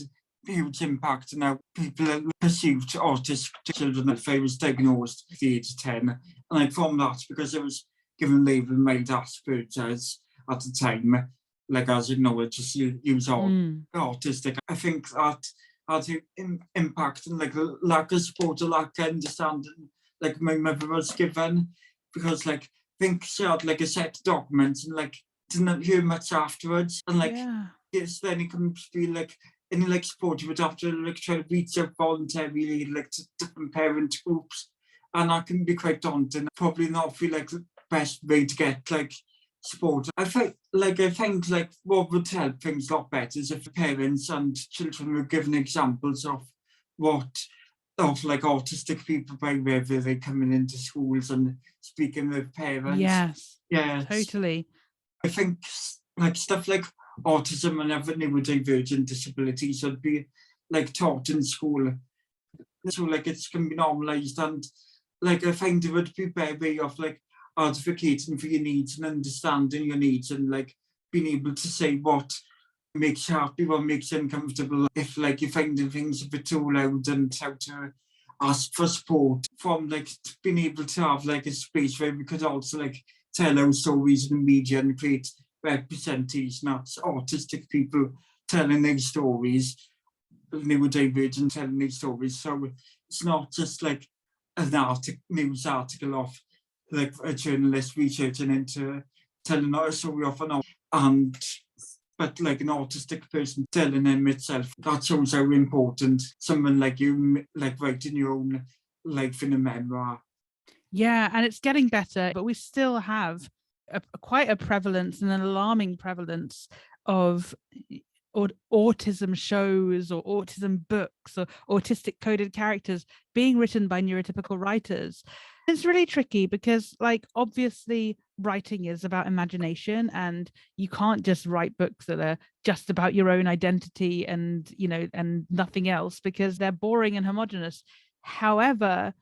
S1: huge impact on how people perceived autistic children. If I was diagnosed at the age of 10, and I from that because I was given label mild Asperger's at the time, like as you know, it just use autistic. I think that had an impact and like lack of support, a lack of understanding, like my mother was given, because like I think she had like a set of documents and like didn't hear much afterwards, and like yes, then it can be like any like support you would have to like try to reach out voluntarily like to different parent groups, and that can be quite daunting. Probably not feel like the best way to get like support. I think like what would help things a lot better is if parents and children were given examples of like autistic people by whether they're coming into schools and speaking with parents.
S2: Yes, totally.
S1: I think like stuff like autism and other neurodivergent disabilities should be like taught in school, so like it can be normalized, and like I find it would be a better way of like advocating for your needs and understanding your needs, and like being able to say what makes you happy, what makes you uncomfortable. If like you're finding things a bit too loud, and how to ask for support from like being able to have like a space where we could also like tell our stories in the media and create representation of autistic people telling their stories, neurodivergent telling their stories. So it's not just like an news article of like a journalist researching into telling our story of an and but like an autistic person telling them itself. That shows how important someone like you, like writing your own life in a memoir.
S2: Yeah, and it's getting better, but we still have quite a prevalence and an alarming prevalence of autism shows or autism books or autistic coded characters being written by neurotypical writers. It's really tricky because, like, obviously writing is about imagination, and you can't just write books that are just about your own identity and, you know, and nothing else, because they're boring and homogenous. However,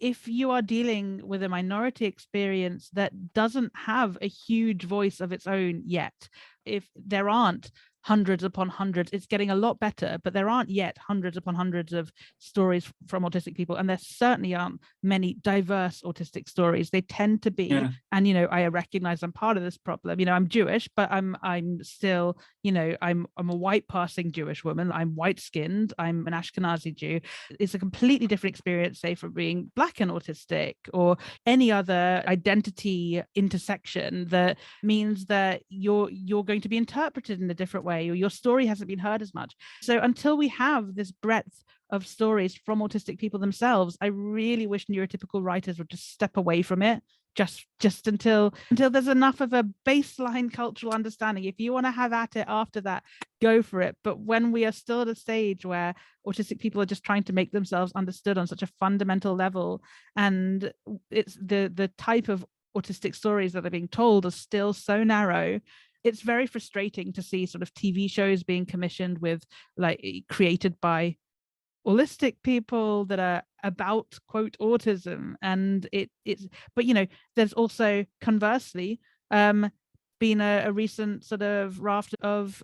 S2: if you are dealing with a minority experience that doesn't have a huge voice of its own yet, if there aren't hundreds upon hundreds, it's getting a lot better, but there aren't yet hundreds upon hundreds of stories from autistic people, and there certainly aren't many diverse autistic stories. They tend to be, and, you know, I recognize I'm part of this problem. You know, I'm Jewish, but I'm still, you know, I'm a white passing Jewish woman. I'm white skinned. I'm an Ashkenazi Jew. It's a completely different experience, say, from being Black and autistic or any other identity intersection that means that you're going to be interpreted in a different way, or your story hasn't been heard as much. So until we have this breadth of stories from autistic people themselves, I really wish neurotypical writers would just step away from it, just until there's enough of a baseline cultural understanding. If you want to have at it after that, go for it. But when we are still at a stage where autistic people are just trying to make themselves understood on such a fundamental level, and it's the type of autistic stories that are being told are still so narrow, it's very frustrating to see sort of TV shows being commissioned with, like, created by holistic people that are about, quote, autism. And it's, but, you know, there's also conversely been a recent sort of raft of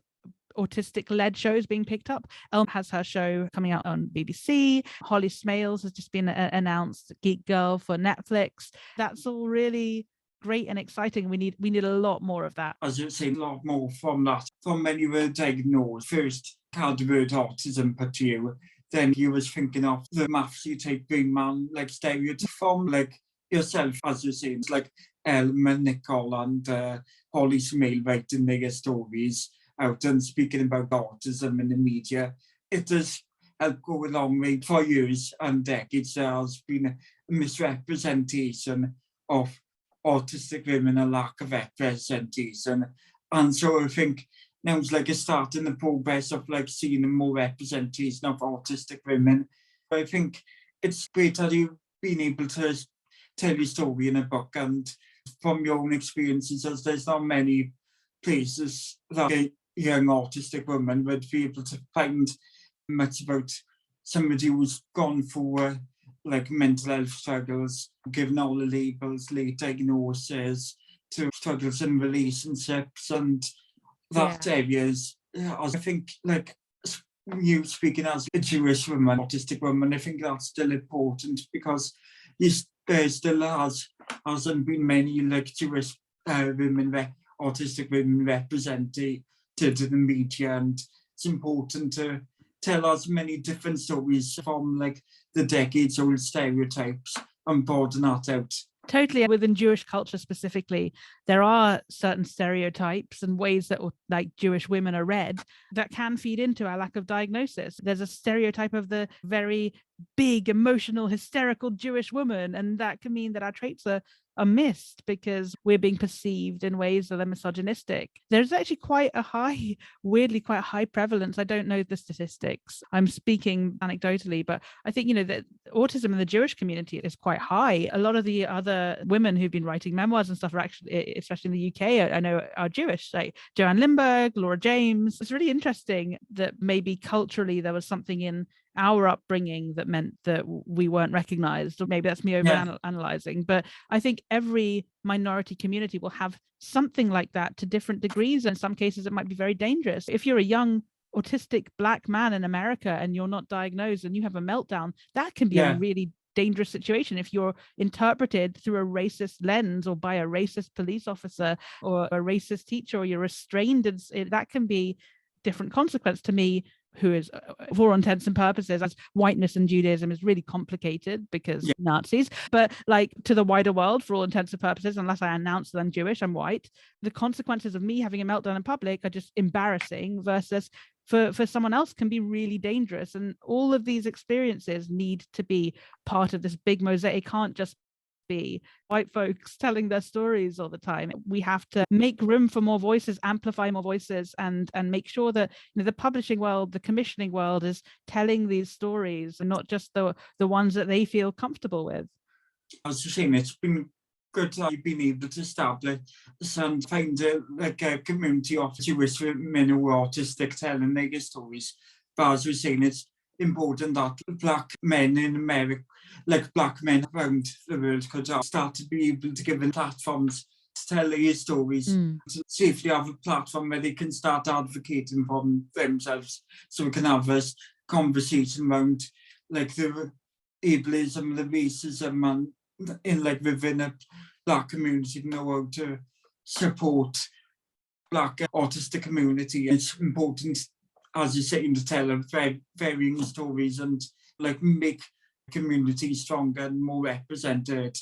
S2: autistic led shows being picked up. Elm has her show coming out on BBC. Holly Smales has just been announced Geek Girl for Netflix. That's all really great and exciting. We need a lot more of that.
S1: As you say, a lot more from that. From when you were diagnosed, first had the word autism put to you, then you was thinking of the Matthew type green man, like stereotype from like yourself, as you say, it's like Elma, Nicole and Holly Smale writing their stories out and speaking about autism in the media. It does help go a long way. For years and decades, there has been a misrepresentation of autistic women, a lack of representation. And so I think now it's like a start in the progress of like seeing more representation of autistic women. I think it's great that you've been able to tell your story in a book, and from your own experiences, as there's not many places that a young autistic woman would be able to find much about somebody who's gone through like mental health struggles, given all the labels, late diagnosis, to struggles in relationships and that areas. I think like you speaking as a Jewish woman, autistic woman, I think that's still important because there still hasn't been many like Jewish women, autistic women represented in the media, and it's important to tell as many different stories from like the decades old stereotypes and broaden that out.
S2: Totally. Within Jewish culture specifically, there are certain stereotypes and ways that like Jewish women are read that can feed into our lack of diagnosis. There's a stereotype of the very big, emotional, hysterical Jewish woman, and that can mean that our traits are missed because we're being perceived in ways that are misogynistic. There's actually weirdly quite a high prevalence. I don't know the statistics. I'm speaking anecdotally, but I think, you know, that autism in the Jewish community is quite high. A lot of the other women who've been writing memoirs and stuff are actually, especially in the UK, I know are Jewish, like Joanne Lindbergh, Laura James. It's really interesting that maybe culturally there was something in our upbringing that meant that we weren't recognized, or maybe that's me analyzing. But I think every minority community will have something like that to different degrees. In some cases, it might be very dangerous. If you're a young autistic Black man in America and you're not diagnosed and you have a meltdown, that can be a really dangerous situation if you're interpreted through a racist lens or by a racist police officer or a racist teacher, or you're restrained. That can be different consequence to me, who is, for all intents and purposes, as whiteness in Judaism is really complicated because Nazis, but like to the wider world, for all intents and purposes, unless I announce that I'm Jewish, I'm white, the consequences of me having a meltdown in public are just embarrassing, versus for someone else can be really dangerous. And all of these experiences need to be part of this big mosaic. It can't just be white folks telling their stories all the time. We have to make room for more voices, amplify more voices, and make sure that the publishing world, the commissioning world is telling these stories and not just the ones that they feel comfortable with.
S1: As you're saying, it's been good that I've been able to establish and find a community of Jewish men who are autistic telling their stories. But as you're saying, it's important that Black men in America, like Black men around the world, could start to be able to give them platforms to tell their stories, to safely have a platform where they can start advocating for themselves, so we can have this conversation around like the ableism, the racism, and in like within a Black community, know how to support Black autistic community. It's important, as you're saying, to tell varying stories and like make community stronger and more represented.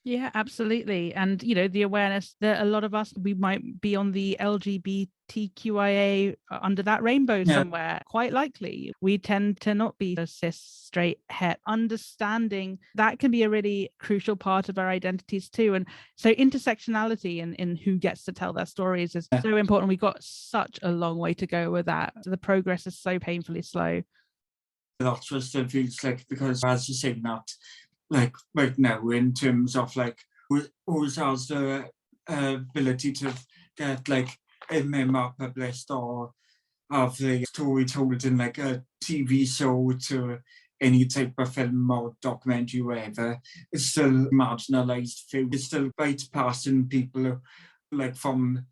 S2: Yeah, absolutely. And, the awareness that a lot of us, we might be on the LGBTQIA under that rainbow somewhere, quite likely. We tend to not be a cis, straight, het. Understanding that can be a really crucial part of our identities too. And so intersectionality in who gets to tell their stories is so important. We've got such a long way to go with that. The progress is so painfully slow.
S1: That's what it feels like, because as you say that, like right now, in terms of like who has the ability to get like a memoir published or have the story told in like a TV show to any type of film or documentary, whatever, it's still marginalised few. It's still bypassing people like from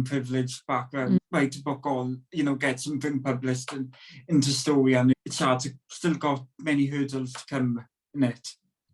S1: privileged background, write a book or, get something published into story, and it's hard to still got many hurdles to come in it.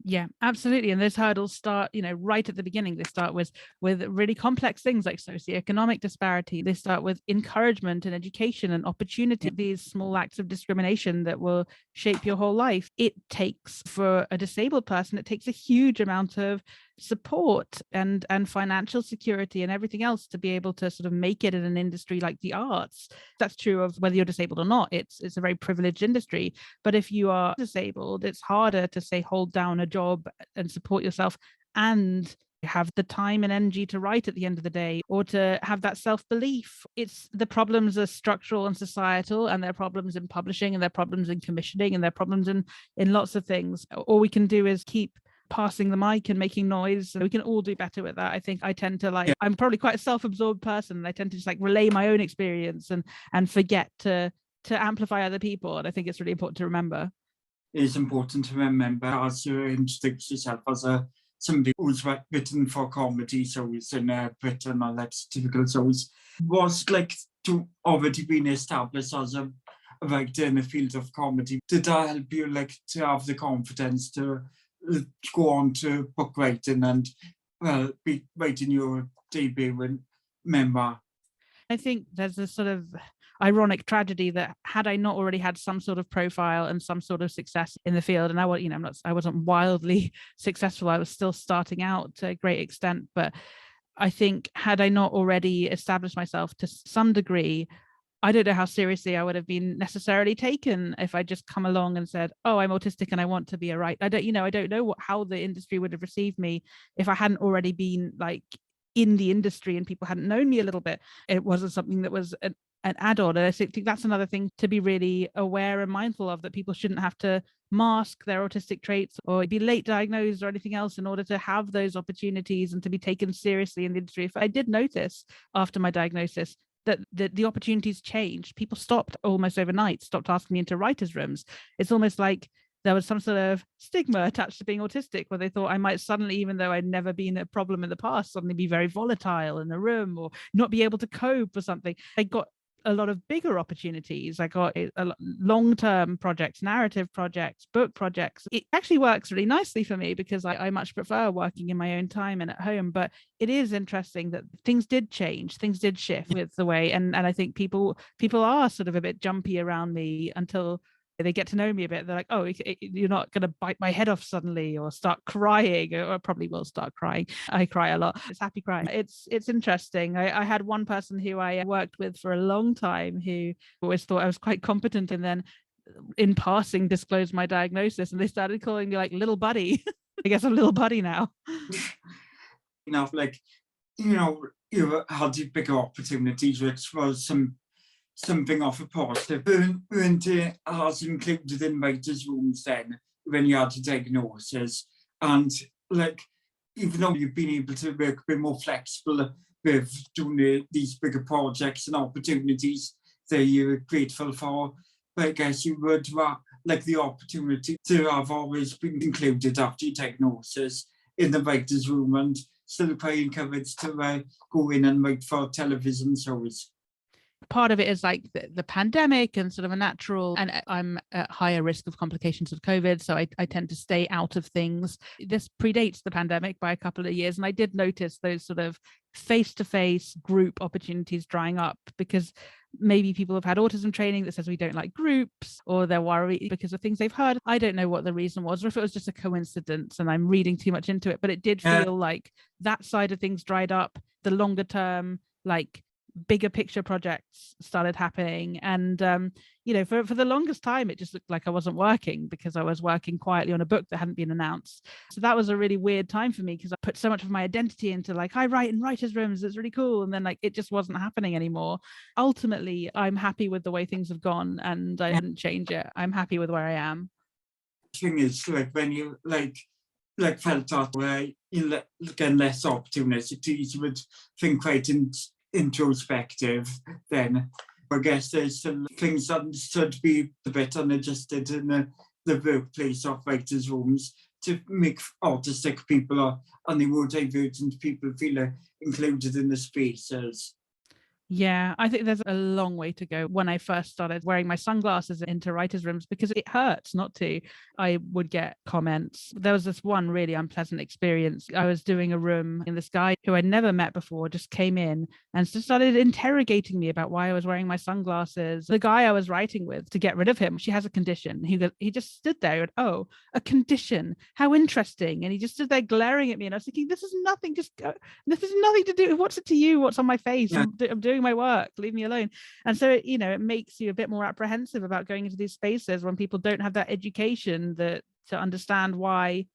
S2: Yeah, absolutely. And those hurdles start, right at the beginning. They start with really complex things like socioeconomic disparity. They start with encouragement and education and opportunity, these small acts of discrimination that will shape your whole life. It takes, for a disabled person, it takes a huge amount of support and financial security and everything else to be able to sort of make it in an industry like the arts. That's true of whether you're disabled or not. It's a very privileged industry. But if you are disabled, it's harder to say hold down a job and support yourself and have the time and energy to write at the end of the day, or to have that self-belief. It's the problems are structural and societal, and there are problems in publishing, and there are problems in commissioning, and there are problems in lots of things. All we can do is keep passing the mic and making noise. We can all do better with that. I think I tend to I'm probably quite a self-absorbed person, and I tend to just relay my own experience and forget to amplify other people. And I think it's really important to remember.
S1: It is important to remember, as you introduce yourself as somebody who's written for comedy shows in Britain, and that's typical shows, was to already been established as a writer in the field of comedy. Did that help you to have the confidence to go on to book writing and be writing your debut and memoir?
S2: I think there's a sort of ironic tragedy that had I not already had some sort of profile and some sort of success in the field, and I wasn't wildly successful. I was still starting out to a great extent, but I think had I not already established myself to some degree, I don't know how seriously I would have been necessarily taken if I just come along and said, "Oh, I'm autistic and I want to be a writer." I don't know how the industry would have received me if I hadn't already been in the industry and people hadn't known me a little bit. It wasn't something that was an add-on. And I think that's another thing to be really aware and mindful of, that people shouldn't have to mask their autistic traits or be late diagnosed or anything else in order to have those opportunities and to be taken seriously in the industry. If I did notice after my diagnosis that the opportunities changed, people stopped almost overnight, stopped asking me into writers' rooms. It's almost like there was some sort of stigma attached to being autistic, where they thought I might suddenly, even though I'd never been a problem in the past, suddenly be very volatile in the room or not be able to cope or something. I got a lot of bigger opportunities. I got long-term projects, narrative projects, book projects. It actually works really nicely for me because I much prefer working in my own time and at home. But it is interesting that things did change, things did shift with the way, and I think people are sort of a bit jumpy around me until they get to know me a bit. They're like, oh, you're not going to bite my head off suddenly or start crying, or I probably will start crying. I cry a lot. It's happy crying. It's interesting. I had one person who I worked with for a long time who always thought I was quite competent, and then in passing disclosed my diagnosis, and they started calling me like little buddy. I guess I'm little buddy now.
S1: Like, you had bigger opportunities, which was something of a positive. Weren't as included in writers' rooms then when you had a diagnosis, and like, even though you've been able to work a bit more flexible with doing these bigger projects and opportunities that you're grateful for, but I guess you would like the opportunity to have always been included after your diagnosis in the writers' room, and still quite encouraged to go in and write for television shows.
S2: Part of it is like the pandemic and sort of a natural, and I'm at higher risk of complications of COVID, so I tend to stay out of things. This predates the pandemic by a couple of years, and I did notice those sort of face-to-face group opportunities drying up because maybe people have had autism training that says we don't like groups, or they're worried because of things they've heard. I don't know what the reason was, or if it was just a coincidence and I'm reading too much into it, but it did feel like that side of things dried up. The longer term, like bigger picture projects started happening, and for the longest time it just looked like I wasn't working because I was working quietly on a book that hadn't been announced. So that was a really weird time for me because I put so much of my identity into like, I write in writers' rooms, it's really cool, and then like it just wasn't happening anymore. Ultimately, I'm happy with the way things have gone, and I didn't change it. I'm happy with where I am.
S1: Thing is, like, when you like felt that way, you get less opportunities, you would think quite introspective then. I guess there's still things that should be a bit unadjusted in the workplace of writers' rooms to make autistic people and neurodivergent people feel included in the spaces.
S2: Yeah, I think there's a long way to go. When I first started wearing my sunglasses into writers' rooms, because it hurts not to, I would get comments. There was this one really unpleasant experience. I was doing a room, and this guy who I'd never met before just came in and just started interrogating me about why I was wearing my sunglasses. The guy I was writing with, to get rid of him, she has a condition. He just stood there and, oh, a condition. How interesting. And he just stood there glaring at me. And I was thinking, this is nothing. Just go. This is nothing to do. What's it to you? What's on my face? Yeah. I'm doing my work, leave me alone. And so it makes you a bit more apprehensive about going into these spaces when people don't have that education to understand why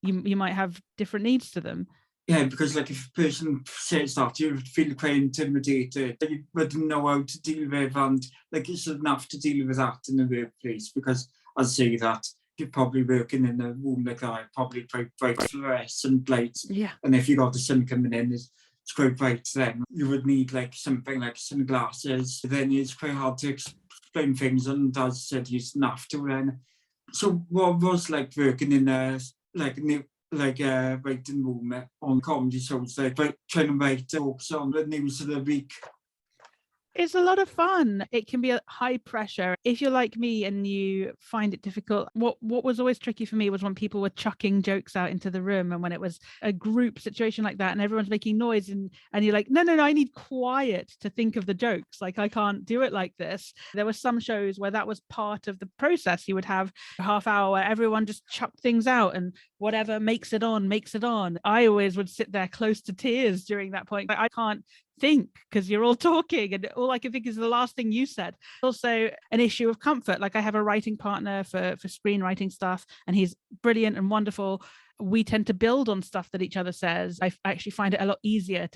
S2: you might have different needs to them.
S1: Yeah, because like if a person says that, you would feel quite intimidated. You wouldn't know how to deal with, and like you shouldn't have to deal with that in the workplace, because I'd say that you're probably working in a room like that, probably quite bright fluorescent lights.
S2: Yeah.
S1: And if you got the sun coming in, it's quite bright, then you would need like something like sunglasses. Then it's quite hard to explain things, and as I said, you didn't have to then. So what was like working in a writing room on comedy shows, like trying to write jokes on the news of the week?
S2: It's a lot of fun. It can be a high pressure. If you're like me and you find it difficult, what was always tricky for me was when people were chucking jokes out into the room, and when it was a group situation like that and everyone's making noise, and you're like, no, I need quiet to think of the jokes. Like, I can't do it like this. There were some shows where that was part of the process. You would have a half hour where everyone just chucked things out, and whatever makes it on. I always would sit there close to tears during that point. I can't think because you're all talking, and all I can think is the last thing you said. Also an issue of comfort. Like, I have a writing partner for screenwriting stuff, and he's brilliant and wonderful. We tend to build on stuff that each other says. I actually find it a lot easier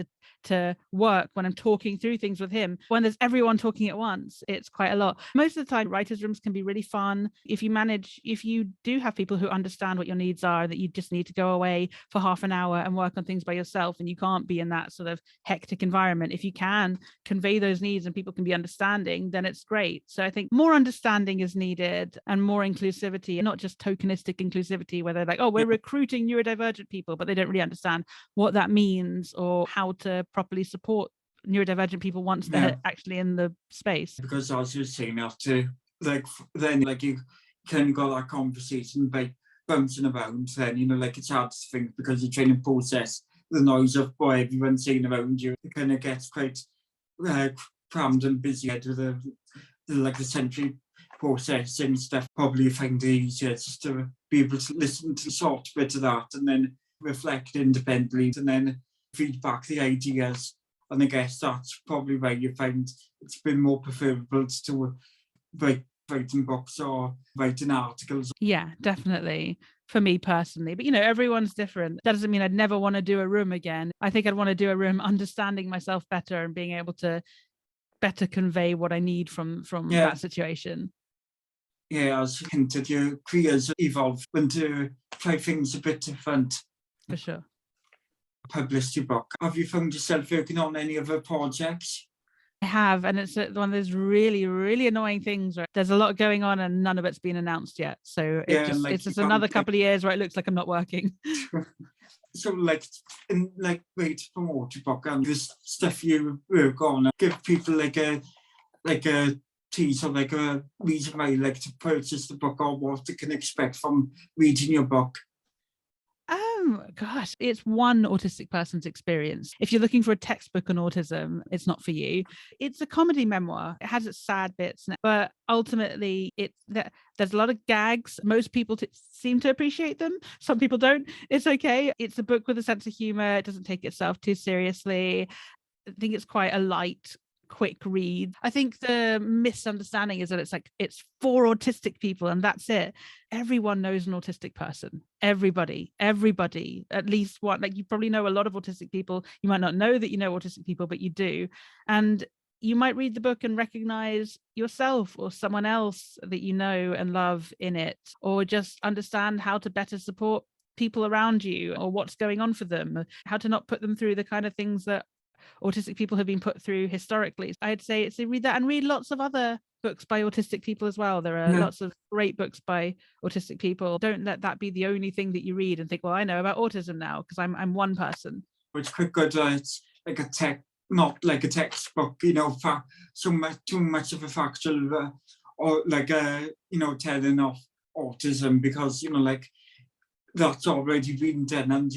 S2: to work when I'm talking through things with him. When there's everyone talking at once, it's quite a lot. Most of the time, writers' rooms can be really fun. If you do have people who understand what your needs are, that you just need to go away for half an hour and work on things by yourself, and you can't be in that sort of hectic environment. If you can convey those needs and people can be understanding, then it's great. So I think more understanding is needed, and more inclusivity, not just tokenistic inclusivity where they're like, oh, we're recruiting neurodivergent people, but they don't really understand what that means or how to properly support neurodivergent people once they're actually in the space.
S1: Because as you were saying, after then you kind of got that conversation by bouncing around, then it's hard to think because you're trying to process the noise of what everyone's saying around you. It kind of gets quite crammed and busy with the sensory processing stuff. Probably find it easier just to be able to listen to the short bit of that and then reflect independently and then feed back the ideas. And I guess that's probably why you find it's been more preferable to writing books or writing articles.
S2: Yeah, definitely. For me personally, but everyone's different. That doesn't mean I'd never want to do a room again. I think I'd want to do a room understanding myself better and being able to better convey what I need from that situation.
S1: Yeah, as you hinted, your careers evolve when to try things a bit different.
S2: For sure.
S1: Published your book. Have you found yourself working on any other projects?
S2: I have, and it's one of those really, really annoying things where there's a lot going on and none of it's been announced yet. So it's just another couple of years where it looks like I'm not working.
S1: So way to promote your book and this stuff you work on, give people like a tease or like a reason why you like to purchase the book or what they can expect from reading your book.
S2: Gosh, it's one autistic person's experience. If you're looking for a textbook on autism, it's not for you. It's a comedy memoir. It has its sad bits, but ultimately there's a lot of gags. Most people seem to appreciate them. Some people don't. It's okay. It's a book with a sense of humor. It doesn't take itself too seriously. I think it's quite a light, quick read. I think the misunderstanding is that it's for autistic people and that's it. Everyone knows an autistic person. Everybody, at least one. Like, you probably know a lot of autistic people. You might not know that you know autistic people, but you do. And you might read the book and recognize yourself or someone else that you know and love in it, or just understand how to better support people around you or what's going on for them, how to not put them through the kind of things that autistic people have been put through historically. I'd say it's read that and read lots of other books by autistic people as well. There are lots of great books by autistic people. Don't let that be the only thing that you read and think, well, I know about autism now because I'm one person.
S1: It's quite good. It's like not like a textbook, too much of a factual or like telling of autism, because that's already been done, and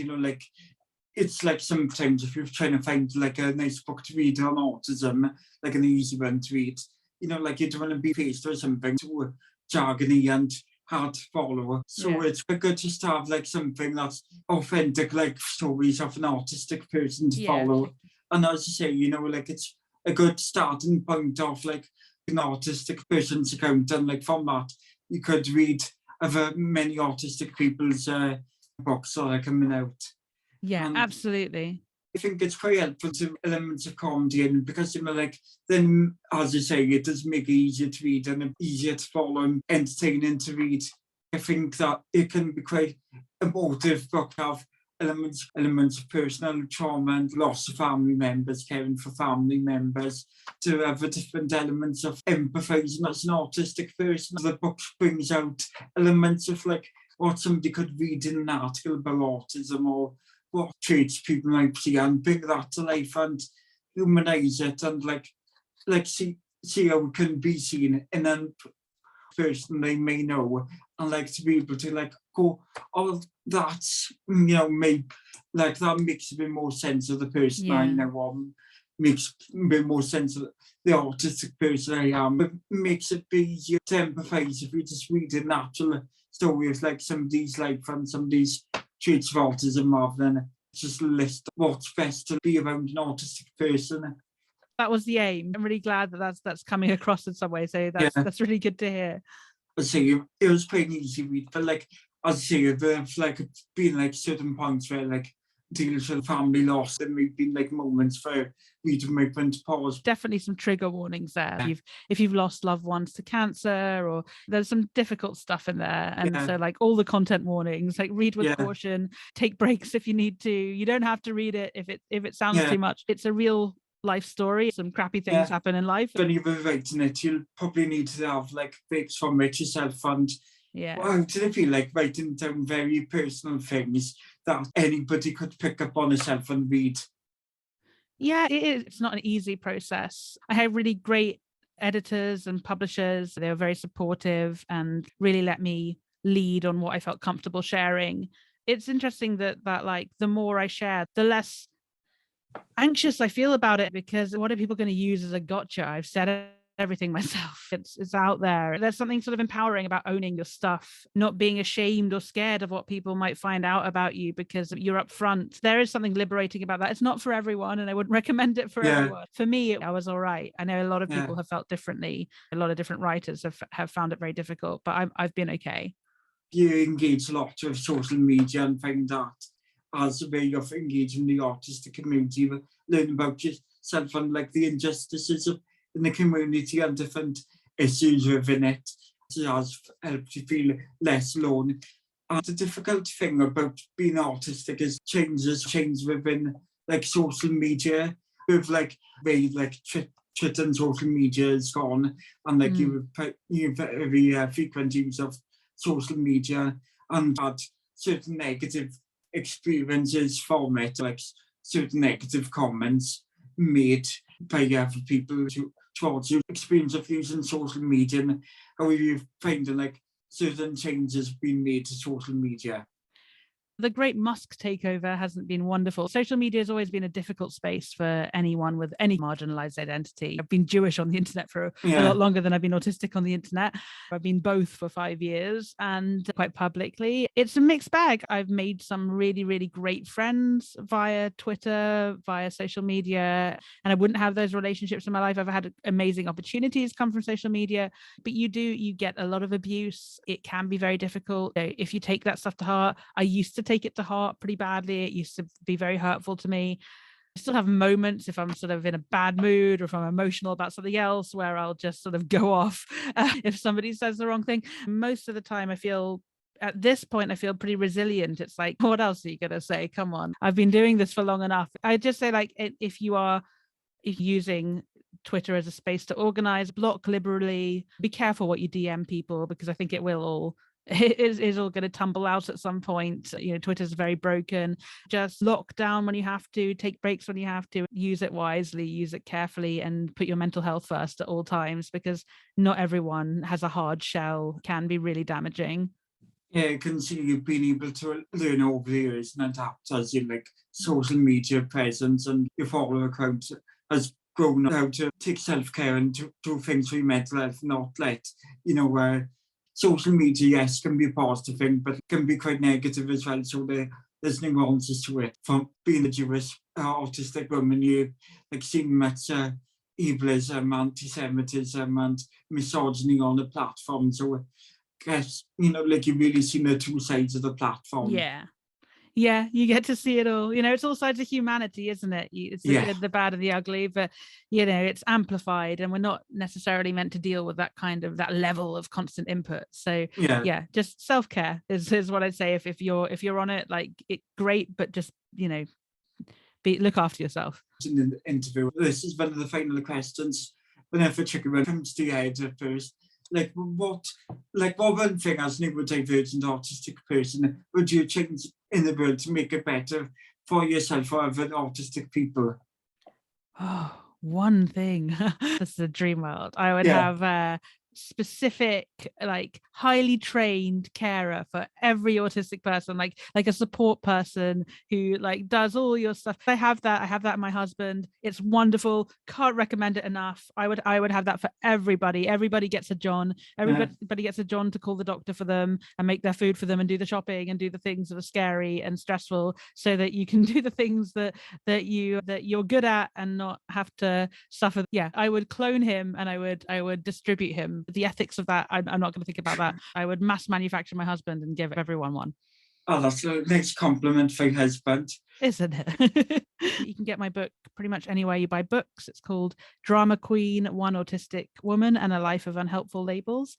S1: it's like sometimes if you're trying to find like a nice book to read on autism, like an easy one to read, you don't want to be faced with something too jargony and hard to follow. So it's quite good just to have like something that's authentic, like stories of an autistic person to follow. And as you say, it's a good starting point of like an autistic person's account, and like from that you could read of many autistic people's books that are coming out.
S2: Yeah, absolutely.
S1: I think it's quite helpful to elements of comedy in, because then as you say, it does make it easier to read and easier to follow and entertaining to read. I think that it can be quite emotive book, have elements of personal trauma and loss of family members, caring for family members, to have different elements of empathizing as an autistic person. The book brings out elements of like what somebody could read in an article about autism, or what traits people might see, and bring that to life and humanize it, and see how it can be seen in a person they may know, and to be able to go, oh, that's maybe that makes a bit more sense of the person I know, or makes a bit more sense of the autistic person I am. It makes it be easier to empathise if you just read a natural story of somebody's life and somebody's traits of autism, rather than just list what's best to be around an autistic person.
S2: That was the aim. I'm really glad that that's coming across in some way. So that's really good to hear.
S1: I say it was quite an easy read, but as I say, there's been certain points where deals with family loss, and we've been moments for reading my print pause.
S2: Definitely some trigger warnings there. If you've lost loved ones to cancer, or there's some difficult stuff in there, and so all the content warnings, read with caution, take breaks if you need to. You don't have to read it if it sounds too much. It's a real life story. Some crappy things happen in life.
S1: When you're writing it, you'll probably need to have breaks from it yourself, and how did it feel writing down very personal things that anybody could pick up on yourself and read?
S2: Yeah, it is. It's not an easy process. I had really great editors and publishers. They were very supportive and really let me lead on what I felt comfortable sharing. It's interesting that like the more I share, the less anxious I feel about it, because what are people going to use as a gotcha? I've said everything myself. It's out there. There's something sort of empowering about owning your stuff, not being ashamed or scared of what people might find out about you because you're upfront. There is something liberating about that. It's not for everyone, and I wouldn't recommend it for everyone. For me, I was all right. I know a lot of people have felt differently. A lot of different writers have found it very difficult, but I've been okay.
S1: You engage a lot with social media and find that as a way of engaging the autistic community, learn about yourself and like the injustices in the community and different issues within it. It has helped you feel less alone. And the difficult thing about being autistic is change within like social media, with like way like Twitter and social media is gone, and like you very frequent use of social media and had certain negative experiences from it, like certain negative comments made by other people towards your experience of using social media, and how you finding like certain changes being made to social media.
S2: The great Musk takeover hasn't been wonderful. Social media has always been a difficult space for anyone with any marginalized identity. I've been Jewish on the internet for a lot longer than I've been autistic on the internet. I've been both for 5 years and quite publicly. It's a mixed bag. I've made some really, really great friends via Twitter, via social media, and I wouldn't have those relationships in my life. I've had amazing opportunities come from social media, but you get a lot of abuse. It can be very difficult. If you take that stuff to heart, I used to take it to heart pretty badly. It used to be very hurtful to me. I still have moments if I'm sort of in a bad mood or if I'm emotional about something else where I'll just sort of go off if somebody says the wrong thing. Most of the time I feel at this point, I feel pretty resilient. It's like, what else are you going to say? Come on. I've been doing this for long enough. I just say, like, if you're using Twitter as a space to organize, block liberally, be careful what you DM people, because I think it is all going to tumble out at some point. Twitter's very broken. Just lock down when you have to, take breaks when you have to, use it wisely, use it carefully, and put your mental health first at all times, because not everyone has a hard shell. Can be really damaging.
S1: Yeah, I can see you've been able to learn over the years and adapt as your like social media presence and your follower account has grown, how to take self-care and to do things for your mental health, not let, social media, yes, can be a positive thing, but can be quite negative as well. So there's nuances to it. From being a Jewish autistic woman, you like seeing much evilism, anti-Semitism and misogyny on the platform. So guess, like you've really seen the two sides of the platform.
S2: Yeah, you get to see it all. It's all sides of humanity, isn't it? It's the good, the bad, and the ugly, but it's amplified, and we're not necessarily meant to deal with that level of constant input. So just self-care is what I'd say. If you're on it, like, it great, but just look after yourself.
S1: In the interview, this is one of the final questions. Whenever chicken comes to your head at first, what one thing as neurodivergent autistic person would you change in the world to make it better for yourself or other autistic people?
S2: Oh, one thing. This is a dream world. I would have a specific, like, highly trained carer for every autistic person, like a support person who like does all your stuff. I have that in my husband. It's wonderful. Can't recommend it enough. I would have that for everybody. Everybody gets a John. Everybody gets a John to call the doctor for them and make their food for them and do the shopping and do the things that are scary and stressful, so that you can do the things that you're good at and not have to suffer. I would clone him, and I would distribute him. The ethics of that, I'm not going to think about that. I would mass manufacture my husband and give everyone one.
S1: Oh, that's a nice compliment for your husband.
S2: Isn't it? You can get my book pretty much anywhere you buy books. It's called Drama Queen, One Autistic Woman and a Life of Unhelpful Labels.